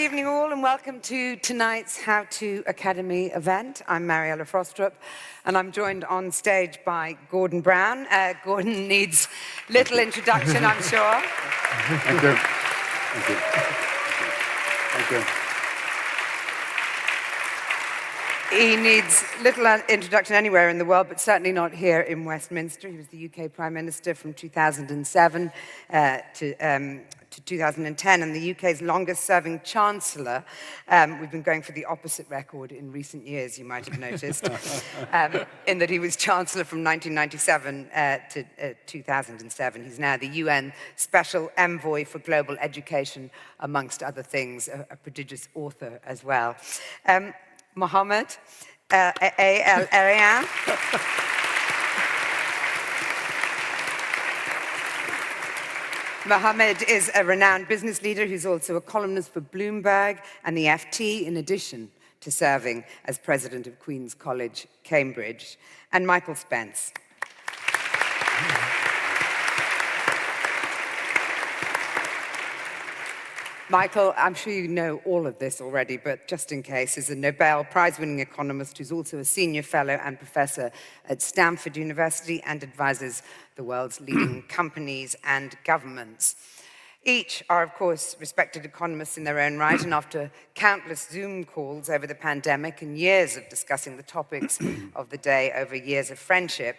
evening all and welcome to tonight's How To Academy event. I'm Mariella Frostrup and I'm joined on stage by Gordon Brown. Gordon needs little introduction, I'm sure. Thank you. Thank you. Thank you. He needs little introduction anywhere in the world, but certainly not here in Westminster. He was the UK Prime Minister from 2007 to 2010, and the UK's longest-serving Chancellor. We've been going for the opposite record in recent years, you might have noticed, in that he was Chancellor from 1997 to 2007. He's now the UN Special Envoy for Global Education, amongst other things, a prodigious author as well. Mohamed A, El-Erian. Mohamed is a renowned business leader who's also a columnist for Bloomberg and the FT, in addition to serving as president of Queen's College, Cambridge. And Michael Spence. Michael, I'm sure you know all of this already, but just in case, is a Nobel Prize-winning economist who's also a senior fellow and professor at Stanford University and advises the world's leading companies and governments. Each are, of course, respected economists in their own right, and after countless Zoom calls over the pandemic and years of discussing the topics of the day over years of friendship,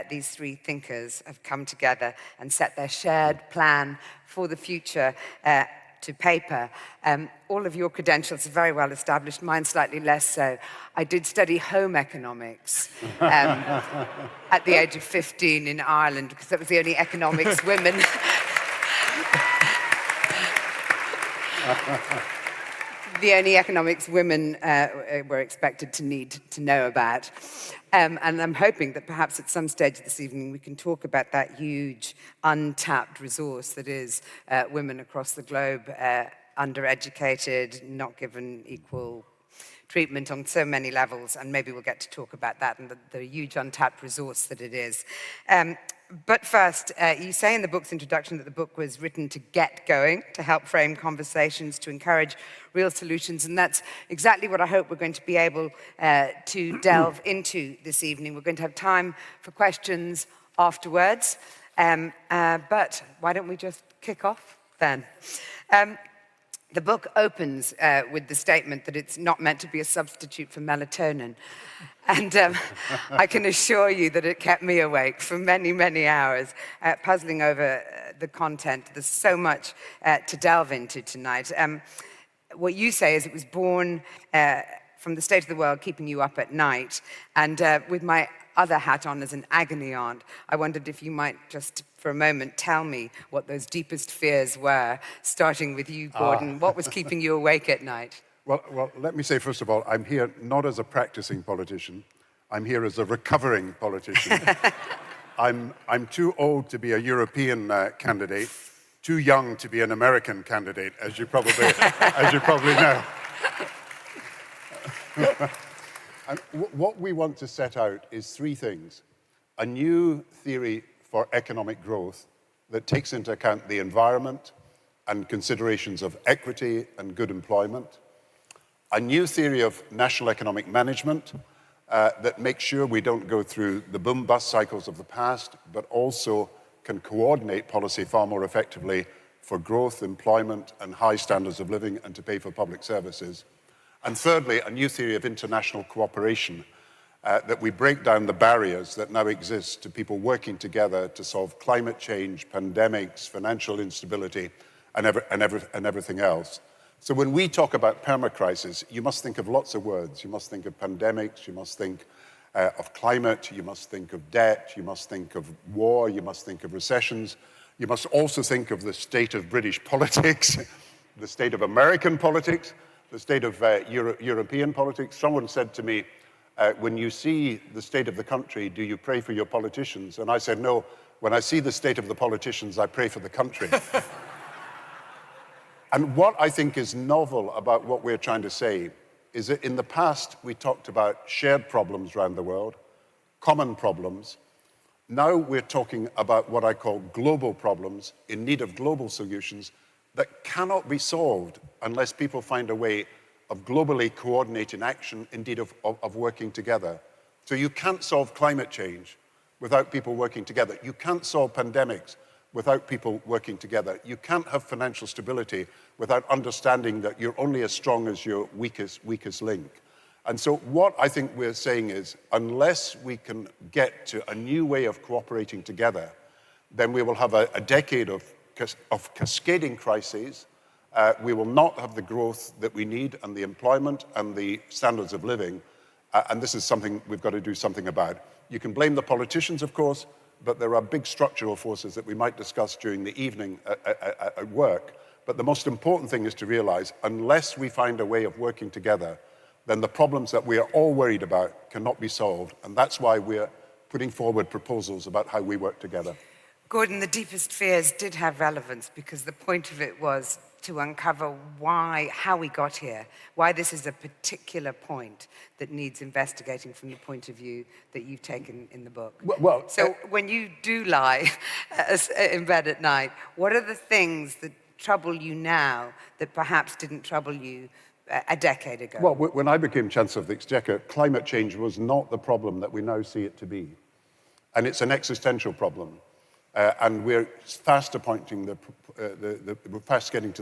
these three thinkers have come together and set their shared plan for the future to paper. All of your credentials are very well established, mine slightly less so. I did study home economics at the age of 15 in Ireland, because that was the only economics women were expected to need to know about. And I'm hoping that perhaps at some stage this evening we can talk about that huge untapped resource that is women across the globe, undereducated, not given equal treatment on so many levels, and maybe we'll get to talk about that and the huge untapped resource that it is. But first, you say in the book's introduction that the book was written to get going, to help frame conversations, to encourage real solutions, and that's exactly what I hope we're going to be able to delve into this evening. We're going to have time for questions afterwards, but why don't we just kick off then? The book opens with the statement that it's not meant to be a substitute for melatonin. And I can assure you that it kept me awake for many, many hours, puzzling over the content. There's so much to delve into tonight. What you say is it was born from the state of the world keeping you up at night. And with my other hat on as an agony aunt, I wondered if you might just, for a moment, tell me what those deepest fears were, starting with you, Gordon. What was keeping you awake at night? Well, let me say, first of all, I'm here not as a practicing politician. I'm here as a recovering politician. I'm too old to be a European candidate, too young to be an American candidate, as you probably know. And what we want to set out is three things. A new theory for economic growth that takes into account the environment and considerations of equity and good employment. A new theory of national economic management that makes sure we don't go through the boom-bust cycles of the past, but also can coordinate policy far more effectively for growth, employment, and high standards of living, and to pay for public services. And thirdly, a new theory of international cooperation that we break down the barriers that now exist to people working together to solve climate change, pandemics, financial instability, and everything else. So when we talk about permacrisis, you must think of lots of words. You must think of pandemics, you must think of climate, you must think of debt, you must think of war, you must think of recessions. You must also think of the state of British politics, the state of American politics, the state of European politics. Someone said to me, when you see the state of the country, do you pray for your politicians? And I said, no, when I see the state of the politicians, I pray for the country. And what I think is novel about what we're trying to say is that in the past, we talked about shared problems around the world, common problems. Now we're talking about what I call global problems in need of global solutions that cannot be solved unless people find a way of globally coordinating action, indeed of working together. So you can't solve climate change without people working together. You can't solve pandemics without people working together. You can't have financial stability without understanding that you're only as strong as your weakest link. And so what I think we're saying is, unless we can get to a new way of cooperating together, then we will have a decade of cascading crises. We will not have the growth that we need and the employment and the standards of living. And this is something we've got to do something about. You can blame the politicians, of course, but there are big structural forces that we might discuss during the evening at work. But the most important thing is to realize, unless we find a way of working together, then the problems that we are all worried about cannot be solved. And that's why we're putting forward proposals about how we work together. Gordon, the deepest fears did have relevance because the point of it was to uncover how we got here, why this is a particular point that needs investigating from the point of view that you've taken in the book. So when you do lie in bed at night, what are the things that trouble you now that perhaps didn't trouble you a decade ago? Well, when I became Chancellor of the Exchequer, climate change was not the problem that we now see it to be. And it's an existential problem. And we're fast getting to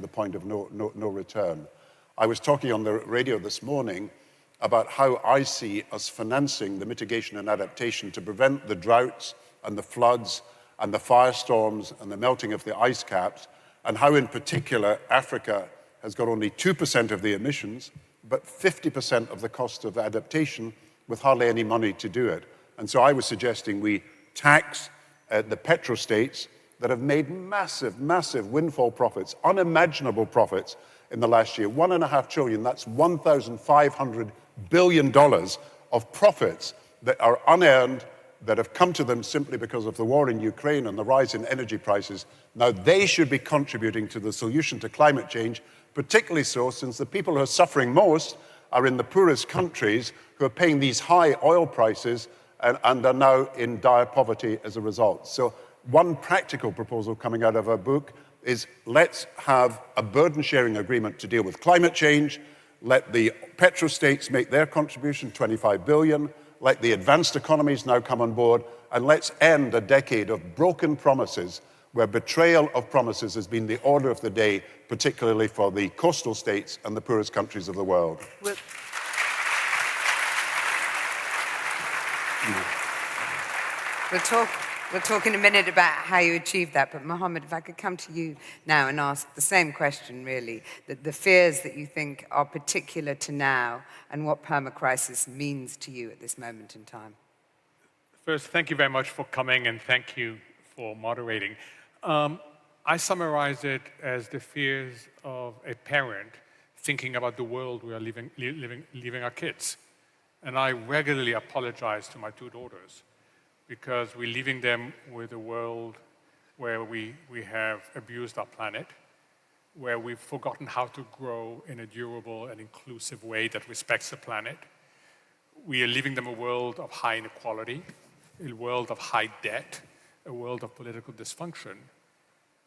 the point of no return. I was talking on the radio this morning about how I see us financing the mitigation and adaptation to prevent the droughts and the floods and the firestorms and the melting of the ice caps, and how in particular Africa has got only 2% of the emissions, but 50% of the cost of adaptation with hardly any money to do it. And so I was suggesting we tax the petrostates that have made massive, massive windfall profits, unimaginable profits in the last year. $1.5 trillion, that's $1,500 billion of profits that are unearned, that have come to them simply because of the war in Ukraine and the rise in energy prices. Now they should be contributing to the solution to climate change, particularly so since the people who are suffering most are in the poorest countries who are paying these high oil prices and are now in dire poverty as a result. So one practical proposal coming out of our book is let's have a burden-sharing agreement to deal with climate change, let the petrostates make their contribution, 25 billion, let the advanced economies now come on board, and let's end a decade of broken promises where betrayal of promises has been the order of the day, particularly for the coastal states and the poorest countries of the world. We'll talk in a minute about how you achieve that, but Mohamed, if I could come to you now and ask the same question, really, the fears that you think are particular to now and what permacrisis means to you at this moment in time. First, thank you very much for coming and thank you for moderating. I summarize it as the fears of a parent thinking about the world we are leaving our kids. And I regularly apologize to my two daughters because we're leaving them with a world where we have abused our planet, where we've forgotten how to grow in a durable and inclusive way that respects the planet. We are leaving them a world of high inequality, a world of high debt, a world of political dysfunction.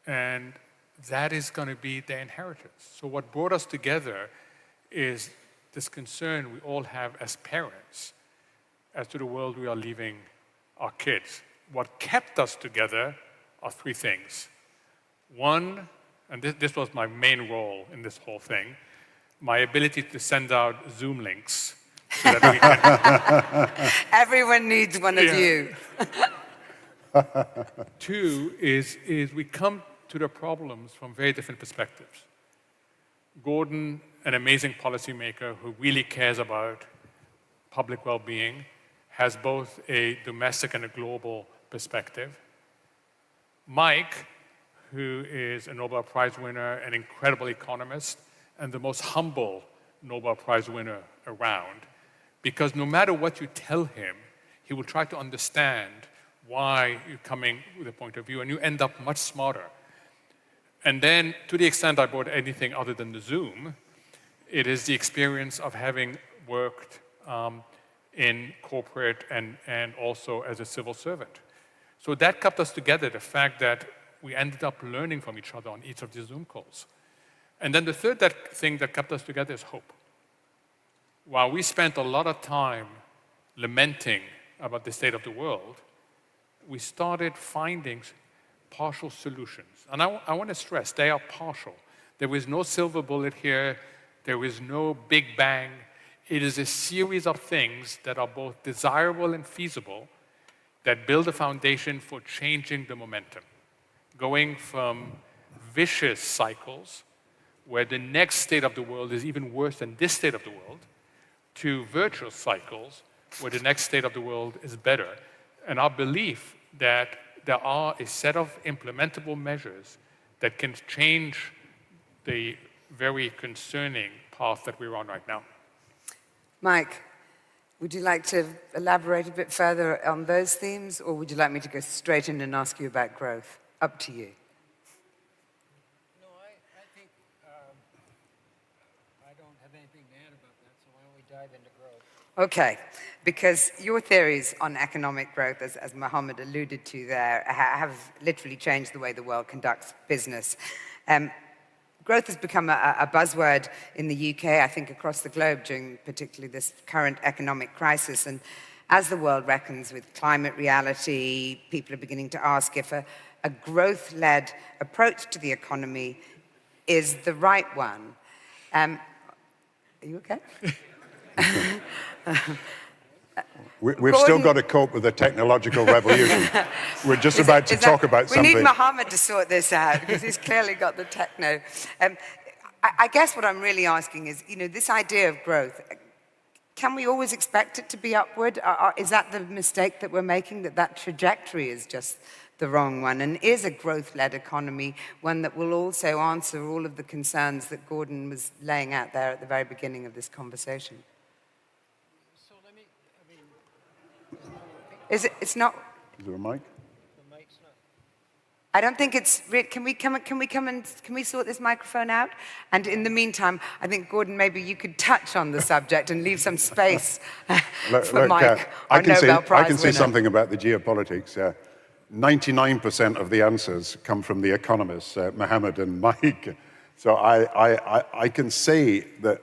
And that is going to be their inheritance. So what brought us together is this concern we all have as parents as to the world we are leaving our kids. What kept us together are three things. One, and this was my main role in this whole thing, my ability to send out Zoom links so that we can... Everyone needs one of you. Two is we come to the problems from very different perspectives. Gordon, an amazing policymaker who really cares about public well-being, has both a domestic and a global perspective. Mike, who is a Nobel Prize winner, an incredible economist, and the most humble Nobel Prize winner around, because no matter what you tell him, he will try to understand why you're coming with a point of view, and you end up much smarter. And then, to the extent I brought anything other than the Zoom, it is the experience of having worked in corporate and also as a civil servant. So that kept us together, the fact that we ended up learning from each other on each of these Zoom calls. And then the third thing that kept us together is hope. While we spent a lot of time lamenting about the state of the world, we started finding partial solutions. And I want to stress, they are partial. There is no silver bullet here. There is no big bang. It is a series of things that are both desirable and feasible that build a foundation for changing the momentum, going from vicious cycles where the next state of the world is even worse than this state of the world, to virtuous cycles where the next state of the world is better. And our belief that there are a set of implementable measures that can change the very concerning path that we're on right now. Mike, would you like to elaborate a bit further on those themes, or would you like me to go straight in and ask you about growth? Up to you. No, I think I don't have anything to add about that, so why don't we dive into growth? Okay, because your theories on economic growth, as Mohamed alluded to there, have literally changed the way the world conducts business. Growth has become a buzzword in the UK, I think across the globe, during particularly this current economic crisis. And as the world reckons with climate reality, people are beginning to ask if a growth-led approach to the economy is the right one. Are you okay? We've still got to cope with the technological revolution. We're just about to talk about something. We need Mohamed to sort this out, because he's clearly got the techno. I guess what I'm really asking is, this idea of growth, can we always expect it to be upward? Is that the mistake that we're making, that trajectory is just the wrong one? And is a growth-led economy one that will also answer all of the concerns that Gordon was laying out there at the very beginning of this conversation? It's not. Is there a mic? The mic's not. I don't think it's. Can we sort this microphone out? And in the meantime, I think Gordon, maybe you could touch on the subject and leave some space for Mike, our Nobel Prize I can say winner. something about the geopolitics. 99% of the answers come from the economists, Mohamed and Mike. So I can say that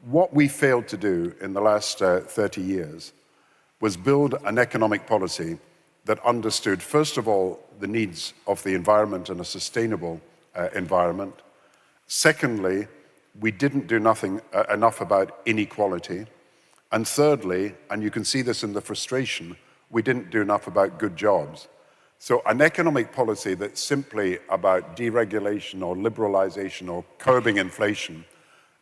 what we failed to do in the last 30 years was build an economic policy that understood, first of all, the needs of the environment and a sustainable environment. Secondly, we didn't do enough about inequality. And thirdly, and you can see this in the frustration, we didn't do enough about good jobs. So an economic policy that's simply about deregulation or liberalization or curbing inflation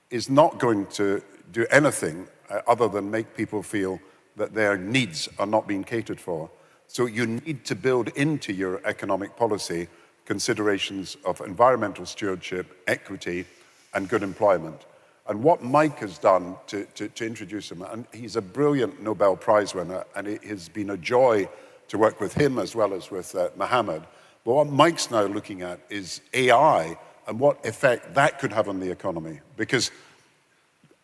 is not going to do anything other than make people feel that their needs are not being catered for. So you need to build into your economic policy considerations of environmental stewardship, equity, and good employment. And what Mike has done to introduce him, and he's a brilliant Nobel Prize winner, and it has been a joy to work with him as well as with Mohamed. But what Mike's now looking at is AI and what effect that could have on the economy. Because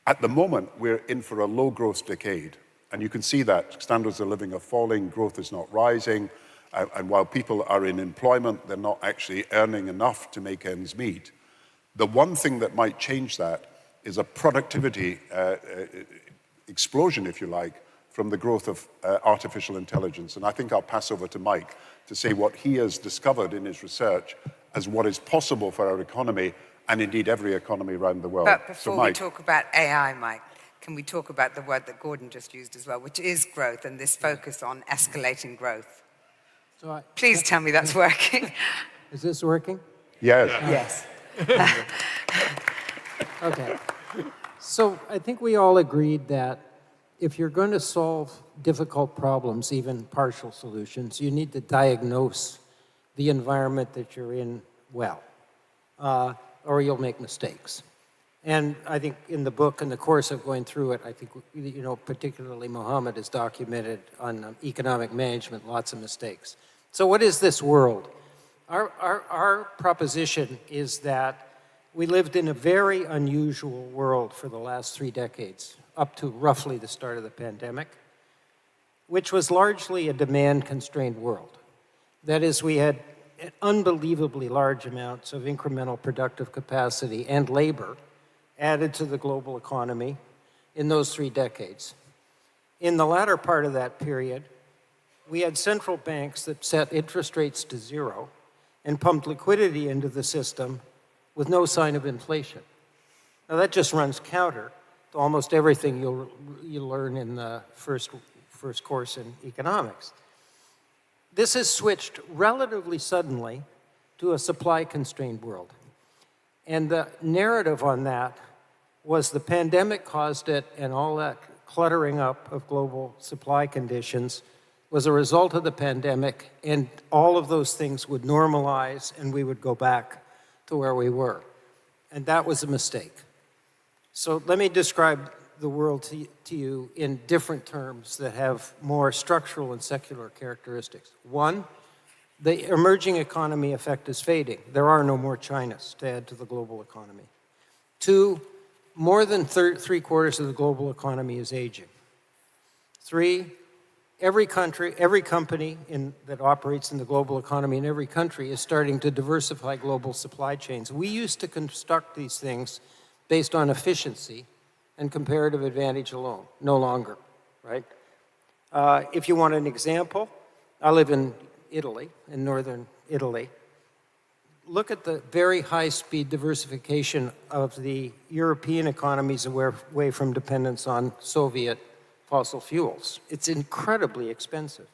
at the moment, we're in for a low growth decade. And you can see that standards of living are falling, growth is not rising, and while people are in employment, they're not actually earning enough to make ends meet. The one thing that might change that is a productivity explosion, if you like, from the growth of artificial intelligence. And I think I'll pass over to Mike to say what he has discovered in his research as what is possible for our economy, and indeed every economy around the world. But before Mike, we talk about AI, Mike, can we talk about the word that Gordon just used as well, which is growth, and this focus on escalating growth? So Please tell me that's working. is this working? yes. Yes. Okay. So I think we all agreed that if you're going to solve difficult problems, even partial solutions, you need to diagnose the environment that you're in well, or you'll make mistakes. And I think in the book, in the course of going through it, I think, particularly Mohamed has documented on economic management lots of mistakes. So what is this world? Our proposition is that we lived in a very unusual world for the last 3 decades, up to roughly the start of the pandemic, which was largely a demand-constrained world. That is, we had unbelievably large amounts of incremental productive capacity and labor added to the global economy in those 3 decades. In the latter part of that period, we had central banks that set interest rates to 0 and pumped liquidity into the system with no sign of inflation. Now that just runs counter to almost everything you'll learn in the first course in economics. This has switched relatively suddenly to a supply-constrained world. And the narrative on that was the pandemic caused it, and all that cluttering up of global supply conditions was a result of the pandemic, and all of those things would normalize and we would go back to where we were. And that was a mistake. So let me describe the world to you in different terms that have more structural and secular characteristics. One, the emerging economy effect is fading. There are no more Chinas to add to the global economy. Two, more than 3/4 of the global economy is aging. Three, every company that operates in the global economy in every country is starting to diversify global supply chains. We used to construct these things based on efficiency and comparative advantage alone, no longer, right? If you want an example, I live in Italy, in northern Italy. Look at the very high-speed diversification of the European economies away from dependence on Soviet fossil fuels. It's incredibly expensive.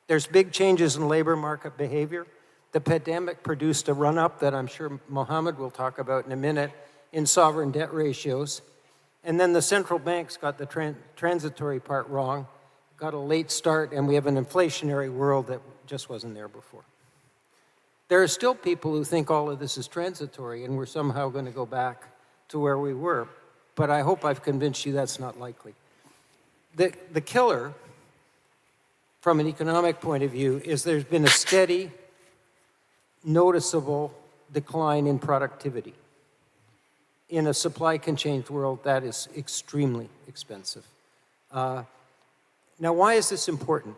There's big changes in labor market behavior. The pandemic produced a run-up that I'm sure Mohamed will talk about in a minute in sovereign debt ratios. And then the central banks got the transitory part wrong, got a late start, and we have an inflationary world that just wasn't there before. There are still people who think all of this is transitory and we're somehow going to go back to where we were. But I hope I've convinced you that's not likely. The killer, from an economic point of view, is there's been a steady, noticeable decline in productivity. In a supply-constrained world, that is extremely expensive. Now, why is this important?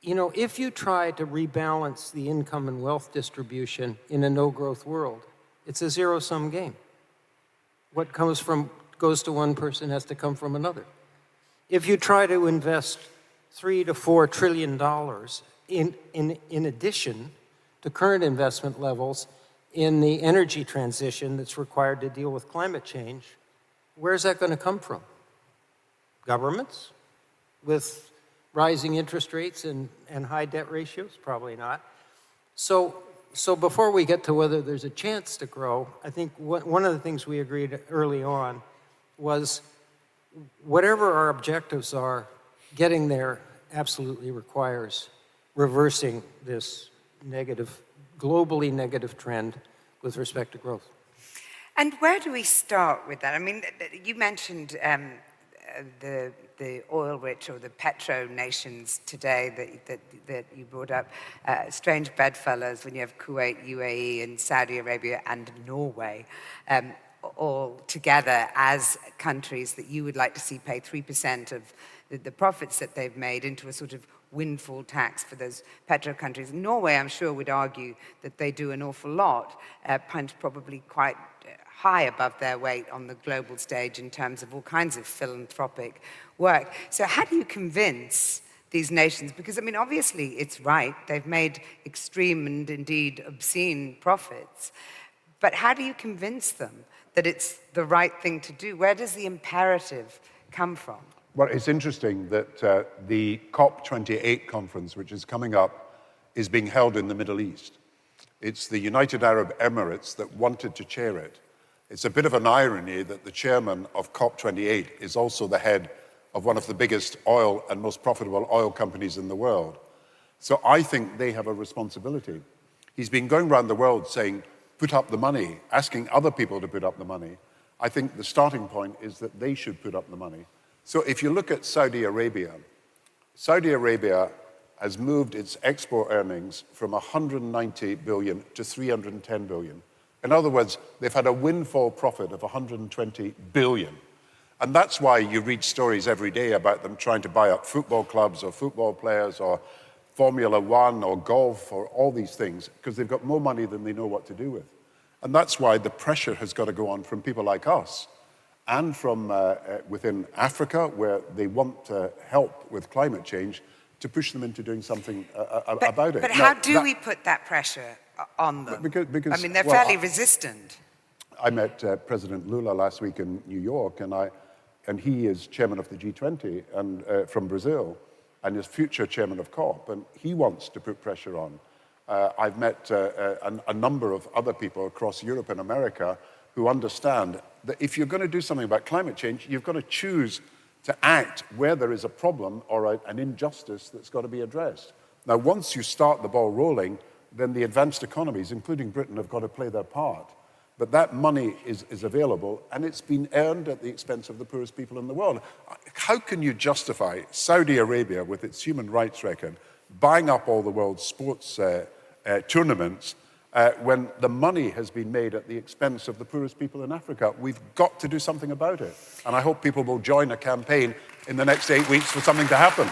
If you try to rebalance the income and wealth distribution in a no-growth world, it's a zero-sum game. What goes to one person has to come from another. If you try to invest $3 to $4 trillion in addition to current investment levels in the energy transition that's required to deal with climate change, where's that going to come from? Governments with rising interest rates and high debt ratios? Probably not. So before we get to whether there's a chance to grow, I think one of the things we agreed early on was whatever our objectives are, getting there absolutely requires reversing this globally negative trend with respect to growth. And where do we start with that? I mean, you mentioned the oil-rich or the petro nations today that you brought up. Strange bedfellows when you have Kuwait, UAE, and Saudi Arabia and Norway all together as countries that you would like to see pay 3% of the profits that they've made into a sort of windfall tax for those petro countries. Norway, I'm sure, would argue that they do an awful lot, punch probably quite high above their weight on the global stage in terms of all kinds of philanthropic work. So how do you convince these nations? Because, I mean, obviously it's right. They've made extreme and indeed obscene profits. But how do you convince them that it's the right thing to do? Where does the imperative come from? Well, it's interesting that the COP28 conference, which is coming up, is being held in the Middle East. It's the United Arab Emirates that wanted to chair it. It's a bit of an irony that the chairman of COP28 is also the head of one of the biggest oil and most profitable oil companies in the world. So I think they have a responsibility. He's been going around the world saying, put up the money, asking other people to put up the money. I think the starting point is that they should put up the money. So if you look at Saudi Arabia has moved its export earnings from 190 billion to 310 billion. In other words, they've had a windfall profit of 120 billion. And that's why you read stories every day about them trying to buy up football clubs or football players or Formula One or golf or all these things because they've got more money than they know what to do with. And that's why the pressure has got to go on from people like us and from within Africa, where they want help with climate change, to push them into doing something about it. But how do we put that pressure on them? Because I mean, they're fairly resistant. I met President Lula last week in New York, and he is chairman of the G20 and from Brazil, and is future chairman of COP, and he wants to put pressure on. I've met a number of other people across Europe and America who understand that if you're going to do something about climate change, you've got to choose to act where there is a problem or an injustice that's got to be addressed. Now, once you start the ball rolling, then the advanced economies, including Britain, have got to play their part. But that money is available, and it's been earned at the expense of the poorest people in the world. How can you justify Saudi Arabia, with its human rights record, buying up all the world's sports tournaments when the money has been made at the expense of the poorest people in Africa? We've got to do something about it. And I hope people will join a campaign in the next 8 weeks for something to happen.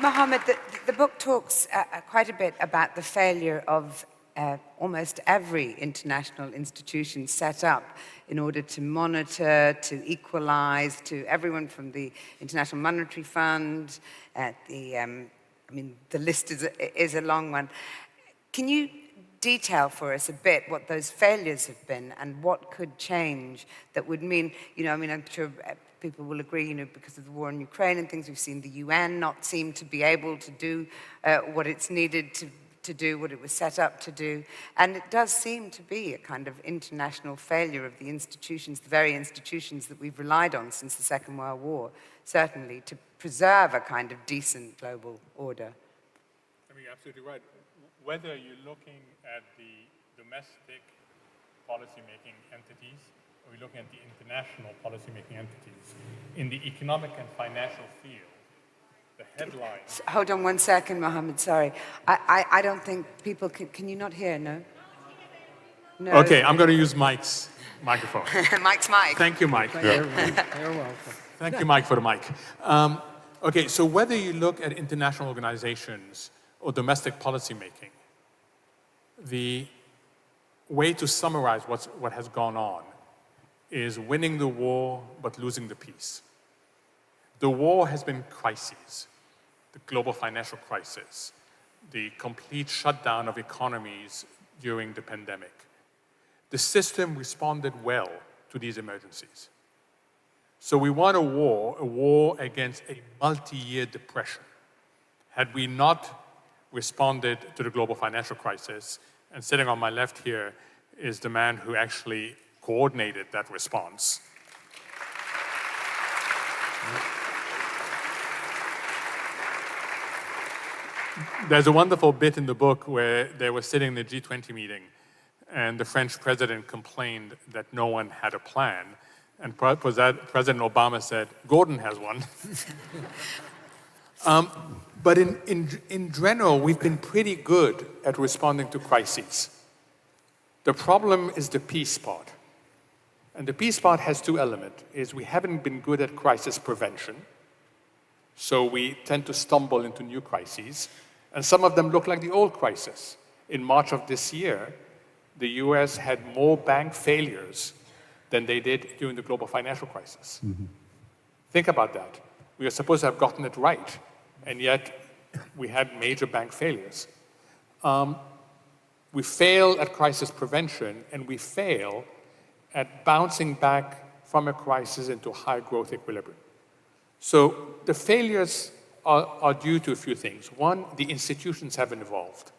Mohamed, the book talks quite a bit about the failure of almost every international institution set up in order to monitor, to equalize, to everyone from the International Monetary Fund. I mean, the list is a long one. Can you detail for us a bit what those failures have been and what could change that would mean, I mean, I'm sure people will agree, because of the war in Ukraine and things, we've seen the UN not seem to be able to do what it's needed to do, what it was set up to do. And it does seem to be a kind of international failure of the institutions, the very institutions that we've relied on since the Second World War, certainly, to preserve a kind of decent global order. I mean, you're absolutely right. Whether you're looking at the domestic policy-making entities, or you're looking at the international policy-making entities, in the economic and financial field, the headlines... Hold on one second, Mohamed, sorry. I don't think people can you not hear, no? No. Okay, I'm going to use Mike's microphone. Mike's mic. Thank you, Mike. You're welcome. Thank you, Mike, for the mic. Okay, so whether you look at international organizations or domestic policymaking, the way to summarize what has gone on is winning the war but losing the peace. The war has been crises, the global financial crisis, the complete shutdown of economies during the pandemic. The system responded well to these emergencies. So we won a war against a multi-year depression. Had we not responded to the global financial crisis, and sitting on my left here is the man who actually coordinated that response. There's a wonderful bit in the book where they were sitting in the G20 meeting and the French president complained that no one had a plan. And President Obama said, Gordon has one. But in general, we've been pretty good at responding to crises. The problem is the peace part. And the peace part has two elements, is we haven't been good at crisis prevention. So we tend to stumble into new crises. And some of them look like the old crisis. In March of this year, the US had more bank failures than they did during the global financial crisis. Mm-hmm. Think about that. We were supposed to have gotten it right, and yet we had major bank failures. We fail at crisis prevention, and we fail at bouncing back from a crisis into high growth equilibrium. So the failures are due to a few things. One, the institutions haven't evolved.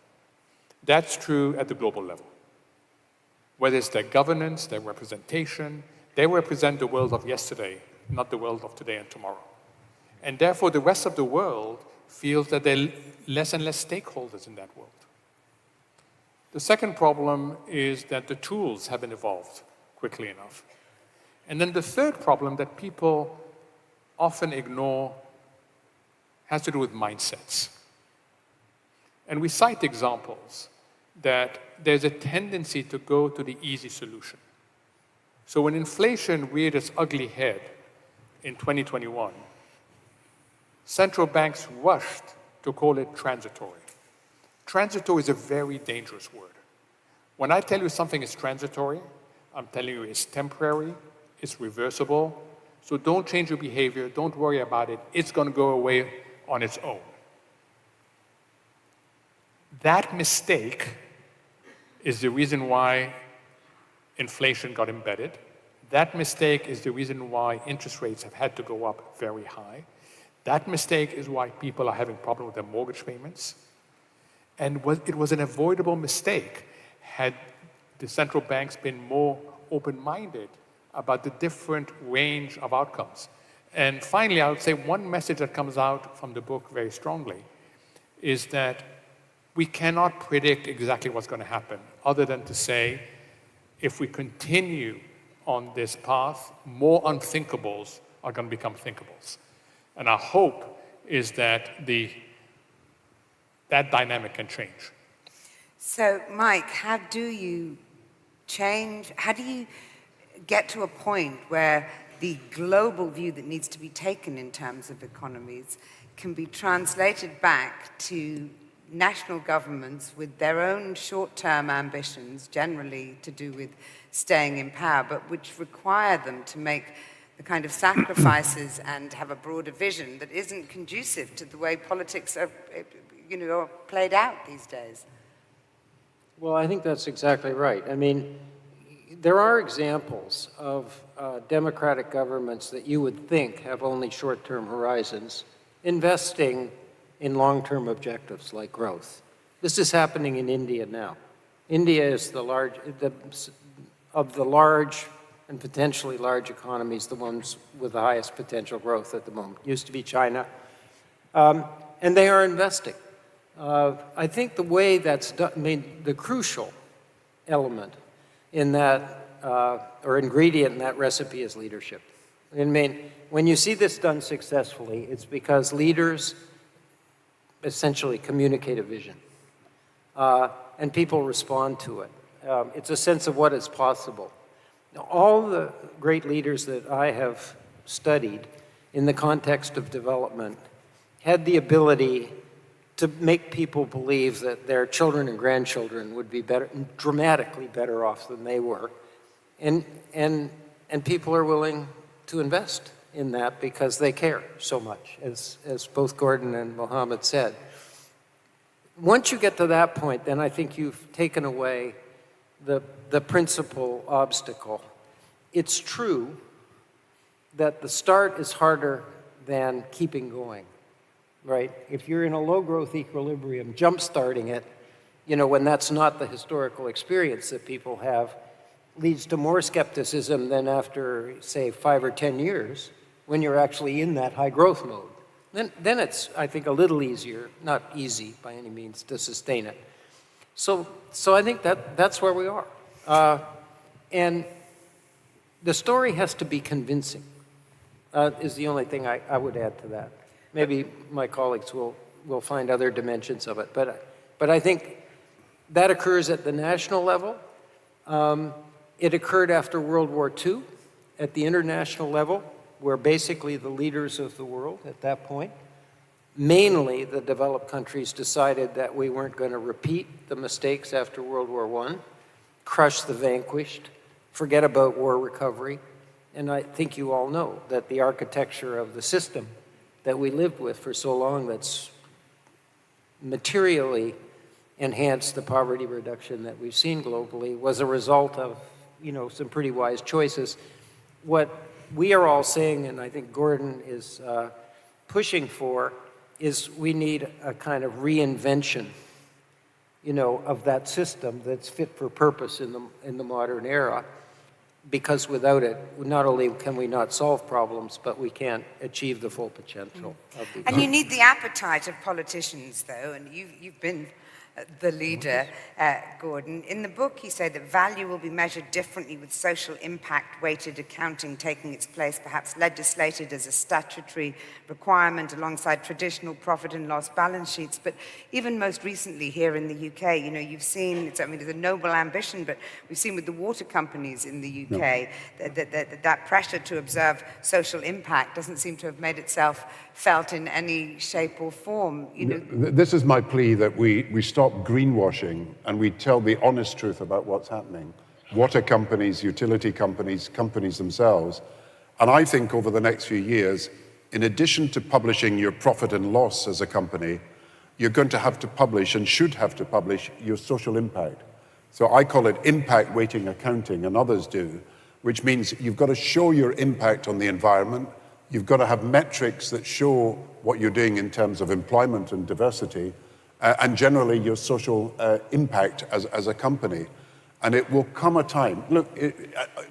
That's true at the global level. Whether it's their governance, their representation, they represent the world of yesterday, not the world of today and tomorrow. And therefore, the rest of the world feels that there are less and less stakeholders in that world. The second problem is that the tools haven't evolved quickly enough. And then the third problem that people often ignore has to do with mindsets. And we cite examples that there's a tendency to go to the easy solution. So when inflation reared its ugly head in 2021, central banks rushed to call it transitory. Transitory is a very dangerous word. When I tell you something is transitory, I'm telling you it's temporary, it's reversible, so don't change your behavior, don't worry about it, it's going to go away on its own. That mistake is the reason why inflation got embedded. That mistake is the reason why interest rates have had to go up very high. That mistake is why people are having problems with their mortgage payments. And it was an avoidable mistake had the central banks been more open-minded about the different range of outcomes. And finally, I would say one message that comes out from the book very strongly is that we cannot predict exactly what's going to happen, other than to say, if we continue on this path, more unthinkables are going to become thinkables. And our hope is that that dynamic can change. So, Mike, how do you get to a point where the global view that needs to be taken in terms of economies can be translated back to national governments with their own short-term ambitions, generally to do with staying in power, but which require them to make the kind of sacrifices and have a broader vision that isn't conducive to the way politics are, are played out these days? Well, I think that's exactly right. I mean, there are examples of democratic governments that you would think have only short-term horizons, investing in long-term objectives like growth. This is happening in India now. India is of the large and potentially large economies, the ones with the highest potential growth at the moment. Used to be China. And they are investing. I think the way that's done, I mean, the crucial element in that, or ingredient in that recipe is leadership. I mean, when you see this done successfully, it's because leaders essentially communicate a vision. And people respond to it. It's a sense of what is possible. Now, all the great leaders that I have studied in the context of development had the ability to make people believe that their children and grandchildren would be better, dramatically better off than they were. And people are willing to invest in that because they care so much, as both Gordon and Mohamed said. Once you get to that point, then I think you've taken away the principal obstacle. It's true that the start is harder than keeping going, right? If you're in a low-growth equilibrium, jump-starting it, when that's not the historical experience that people have, leads to more skepticism than after, say, 5 or 10 years, when you're actually in that high-growth mode. Then it's, I think, a little easier, not easy by any means, to sustain it. So I think that's where we are. And the story has to be convincing, is the only thing I would add to that. Maybe my colleagues will find other dimensions of it. But I think that occurs at the national level. It occurred after World War II at the international level, where basically the leaders of the world at that point, mainly the developed countries, decided that we weren't going to repeat the mistakes after World War I, crush the vanquished, forget about war recovery. And I think you all know that the architecture of the system that we lived with for so long that's materially enhanced the poverty reduction that we've seen globally was a result of, some pretty wise choices. What we are all saying, and I think Gordon is pushing for, is we need a kind of reinvention, of that system that's fit for purpose in the modern era. Because without it, not only can we not solve problems, but we can't achieve the full potential of the economy. And you need the appetite of politicians, though, and you've been the leader, Gordon. In the book, you say that value will be measured differently with social impact-weighted accounting taking its place, perhaps legislated as a statutory requirement alongside traditional profit and loss balance sheets. But even most recently here in the UK, you know, you've seen, I mean, it's a noble ambition, but we've seen with the water companies in the UK that pressure to observe social impact doesn't seem to have made itself felt in any shape or form. You know, this is my plea, that we stop greenwashing and we tell the honest truth about what's happening. Water companies, utility companies, companies themselves. And I think over the next few years, in addition to publishing your profit and loss as a company, you're going to have to publish, and should have to publish, your social impact. So I call it impact weighting accounting, and others do, which means you've got to show your impact on the environment. You've got to have metrics that show what you're doing in terms of employment and diversity, and generally your social impact as a company. And it will come a time, look,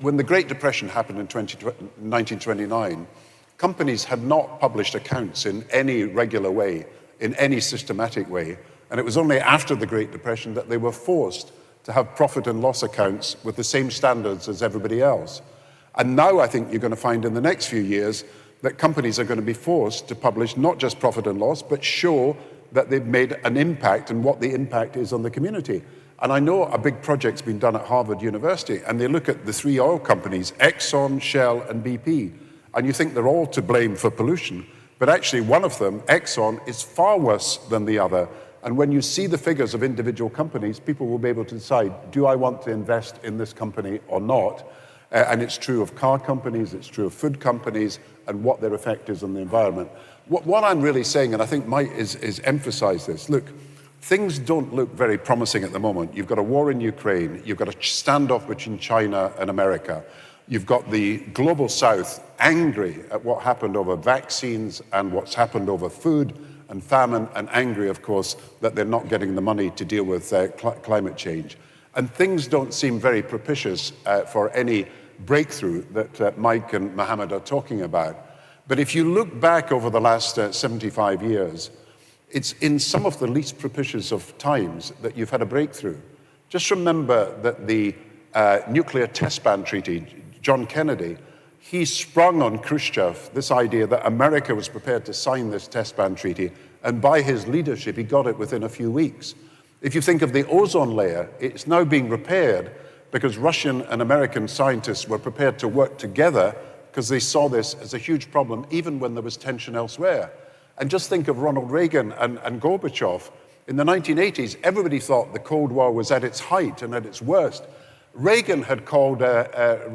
when the Great Depression happened in 1929, companies had not published accounts in any regular way, in any systematic way. And it was only after the Great Depression that they were forced to have profit and loss accounts with the same standards as everybody else. And now I think you're going to find in the next few years that companies are going to be forced to publish not just profit and loss, but show that they've made an impact and what the impact is on the community. And I know a big project's been done at Harvard University, and they look at the three oil companies, Exxon, Shell, and BP, and you think they're all to blame for pollution. But actually one of them, Exxon, is far worse than the other. And when you see the figures of individual companies, people will be able to decide, do I want to invest in this company or not? And it's true of car companies, it's true of food companies, and what their effect is on the environment. What I'm really saying, and I think Mike is emphasize this, look, things don't look very promising at the moment. You've got a war in Ukraine, you've got a standoff between China and America, you've got the global south angry at what happened over vaccines and what's happened over food and famine, and angry, of course, that they're not getting the money to deal with climate change. And things don't seem very propitious for any breakthrough that Mike and Mohamed are talking about. But if you look back over the last 75 years, it's in some of the least propitious of times that you've had a breakthrough. Just remember that the nuclear test ban treaty, John Kennedy, he sprung on Khrushchev this idea that America was prepared to sign this test ban treaty, and by his leadership, he got it within a few weeks. If you think of the ozone layer, it's now being repaired because Russian and American scientists were prepared to work together because they saw this as a huge problem, even when there was tension elsewhere. And just think of Ronald Reagan and Gorbachev. In the 1980s, everybody thought the Cold War was at its height and at its worst. Reagan had called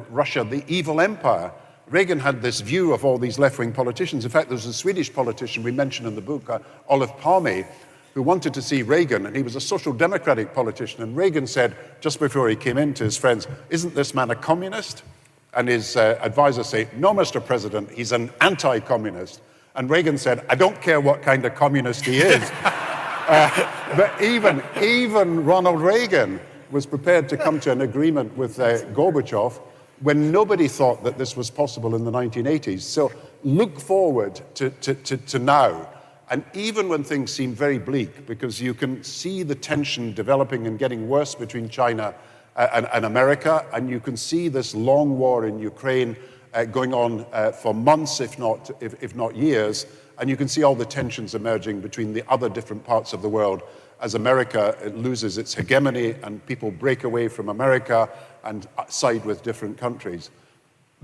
Russia the evil empire. Reagan had this view of all these left-wing politicians. In fact, there was a Swedish politician we mentioned in the book, Olof Palme, who wanted to see Reagan, and he was a social democratic politician. And Reagan said, just before he came in, to his friends, "Isn't this man a communist?" And his advisors say, "No, Mr. President, he's an anti-communist." And Reagan said, "I don't care what kind of communist he is." But even Ronald Reagan was prepared to come to an agreement with Gorbachev when nobody thought that this was possible in the 1980s. So look forward to now. And even when things seem very bleak, because you can see the tension developing and getting worse between China and America, and you can see this long war in Ukraine going on for months, if not years, and you can see all the tensions emerging between the other different parts of the world as America loses its hegemony and people break away from America and side with different countries.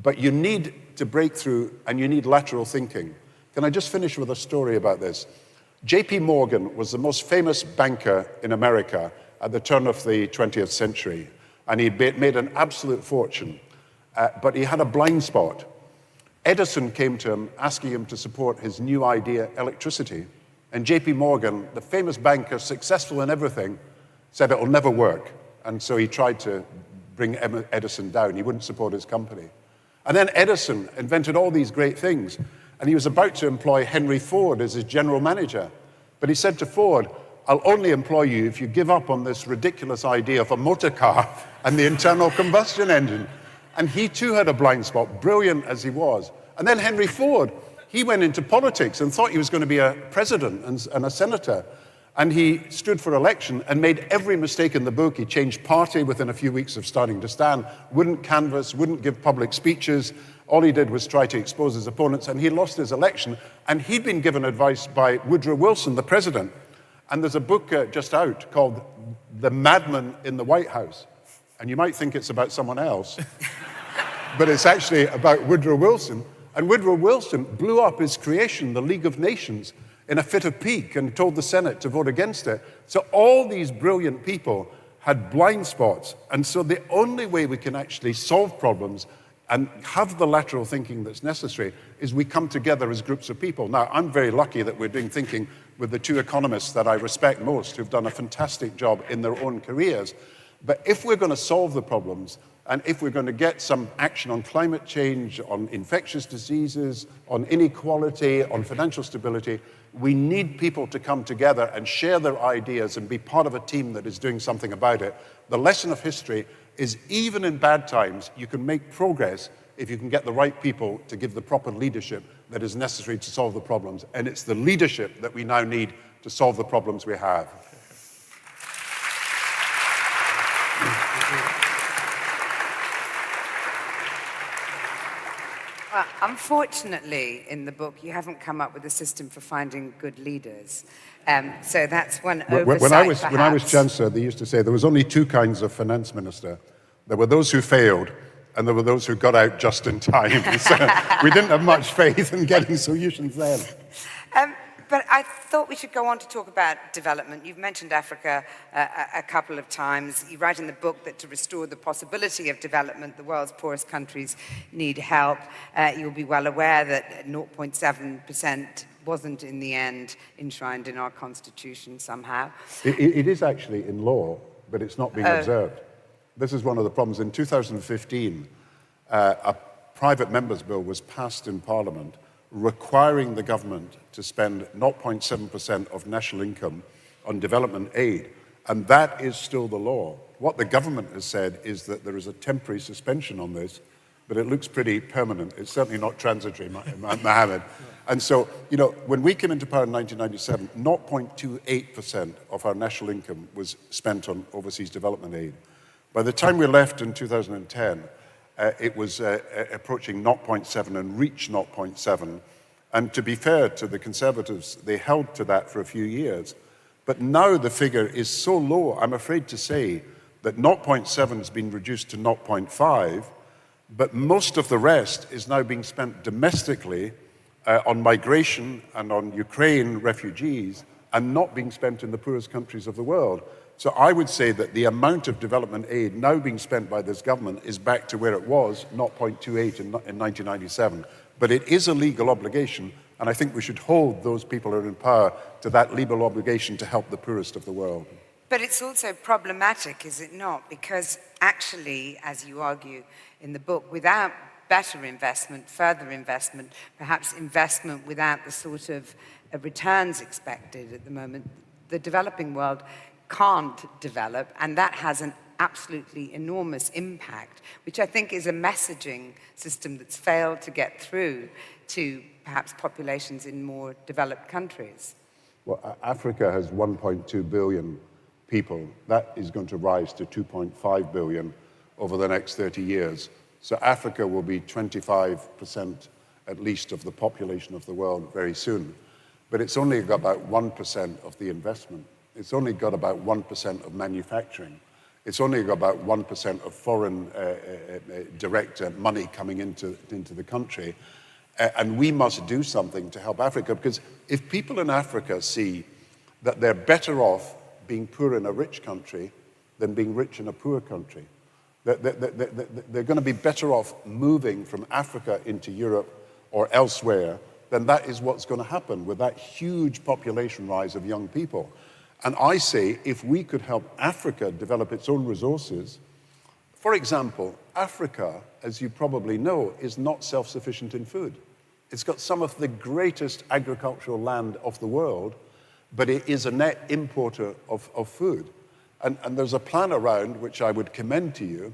But you need to break through, and you need lateral thinking. Can I just finish with a story about this? JP Morgan was the most famous banker in America at the turn of the 20th century, and he made an absolute fortune, but he had a blind spot. Edison came to him asking him to support his new idea, electricity, and JP Morgan, the famous banker, successful in everything, said it'll never work, and so he tried to bring Edison down. He wouldn't support his company. And then Edison invented all these great things, and he was about to employ Henry Ford as his general manager. But he said to Ford, "I'll only employ you if you give up on this ridiculous idea of a motor car and the internal combustion engine." And he too had a blind spot, brilliant as he was. And then Henry Ford, he went into politics and thought he was going to be a president and a senator. And he stood for election and made every mistake in the book. He changed party within a few weeks of starting to stand, wouldn't canvass, wouldn't give public speeches. All he did was try to expose his opponents, and he lost his election. And he'd been given advice by Woodrow Wilson, the president. And there's a book just out called The Madman in the White House. And you might think it's about someone else, but it's actually about Woodrow Wilson. And Woodrow Wilson blew up his creation, the League of Nations, in a fit of pique and told the Senate to vote against it. So all these brilliant people had blind spots. And so the only way we can actually solve problems and have the lateral thinking that's necessary is we come together as groups of people. Now, I'm very lucky that we're doing thinking with the two economists that I respect most, who've done a fantastic job in their own careers. But if we're going to solve the problems, and if we're going to get some action on climate change, on infectious diseases, on inequality, on financial stability, we need people to come together and share their ideas and be part of a team that is doing something about it. The lesson of history is even in bad times, you can make progress if you can get the right people to give the proper leadership that is necessary to solve the problems. And it's the leadership that we now need to solve the problems we have. Well, unfortunately, in the book, you haven't come up with a system for finding good leaders. So that's one oversight, when I was Chancellor, they used to say there was only two kinds of finance minister. There were those who failed, and there were those who got out just in time. So we didn't have much faith in getting solutions then. But I thought we should go on to talk about development. You've mentioned Africa a couple of times. You write in the book that to restore the possibility of development, the world's poorest countries need help. You'll be well aware that 0.7% wasn't in the end enshrined in our constitution somehow. It is actually in law, but it's not being observed. This is one of the problems. In 2015, a private member's bill was passed in Parliament requiring the government to spend 0.7% of national income on development aid. And that is still the law. What the government has said is that there is a temporary suspension on this, but it looks pretty permanent. It's certainly not transitory, Mohamed. And so, you know, when we came into power in 1997, 0.28% of our national income was spent on overseas development aid. By the time we left in 2010, it was approaching 0.7 and reached 0.7. And to be fair to the Conservatives, they held to that for a few years. But now the figure is so low, I'm afraid to say, that 0.7 has been reduced to 0.5, but most of the rest is now being spent domestically on migration and on Ukraine refugees, and not being spent in the poorest countries of the world. So I would say that the amount of development aid now being spent by this government is back to where it was, 0.28 in 1997. But it is a legal obligation, and I think we should hold those people who are in power to that legal obligation to help the poorest of the world. But it's also problematic, is it not? Because actually, as you argue in the book, without better investment, further investment, perhaps investment without the sort of returns expected at the moment, the developing world can't develop, and that has an absolutely enormous impact, which I think is a messaging system that's failed to get through to perhaps populations in more developed countries. Well, Africa has 1.2 billion people. That is going to rise to 2.5 billion over the next 30 years. So Africa will be 25% at least of the population of the world very soon. But it's only got about 1% of the investment. It's only got about 1% of manufacturing. It's only got about 1% of foreign direct money coming into the country. And we must do something to help Africa, because if people in Africa see that they're better off being poor in a rich country than being rich in a poor country, they're going to be better off moving from Africa into Europe or elsewhere, then that is what's going to happen with that huge population rise of young people. And I say, if we could help Africa develop its own resources, for example, Africa, as you probably know, is not self-sufficient in food. It's got some of the greatest agricultural land of the world, but it is a net importer of food. And there's a plan around, which I would commend to you,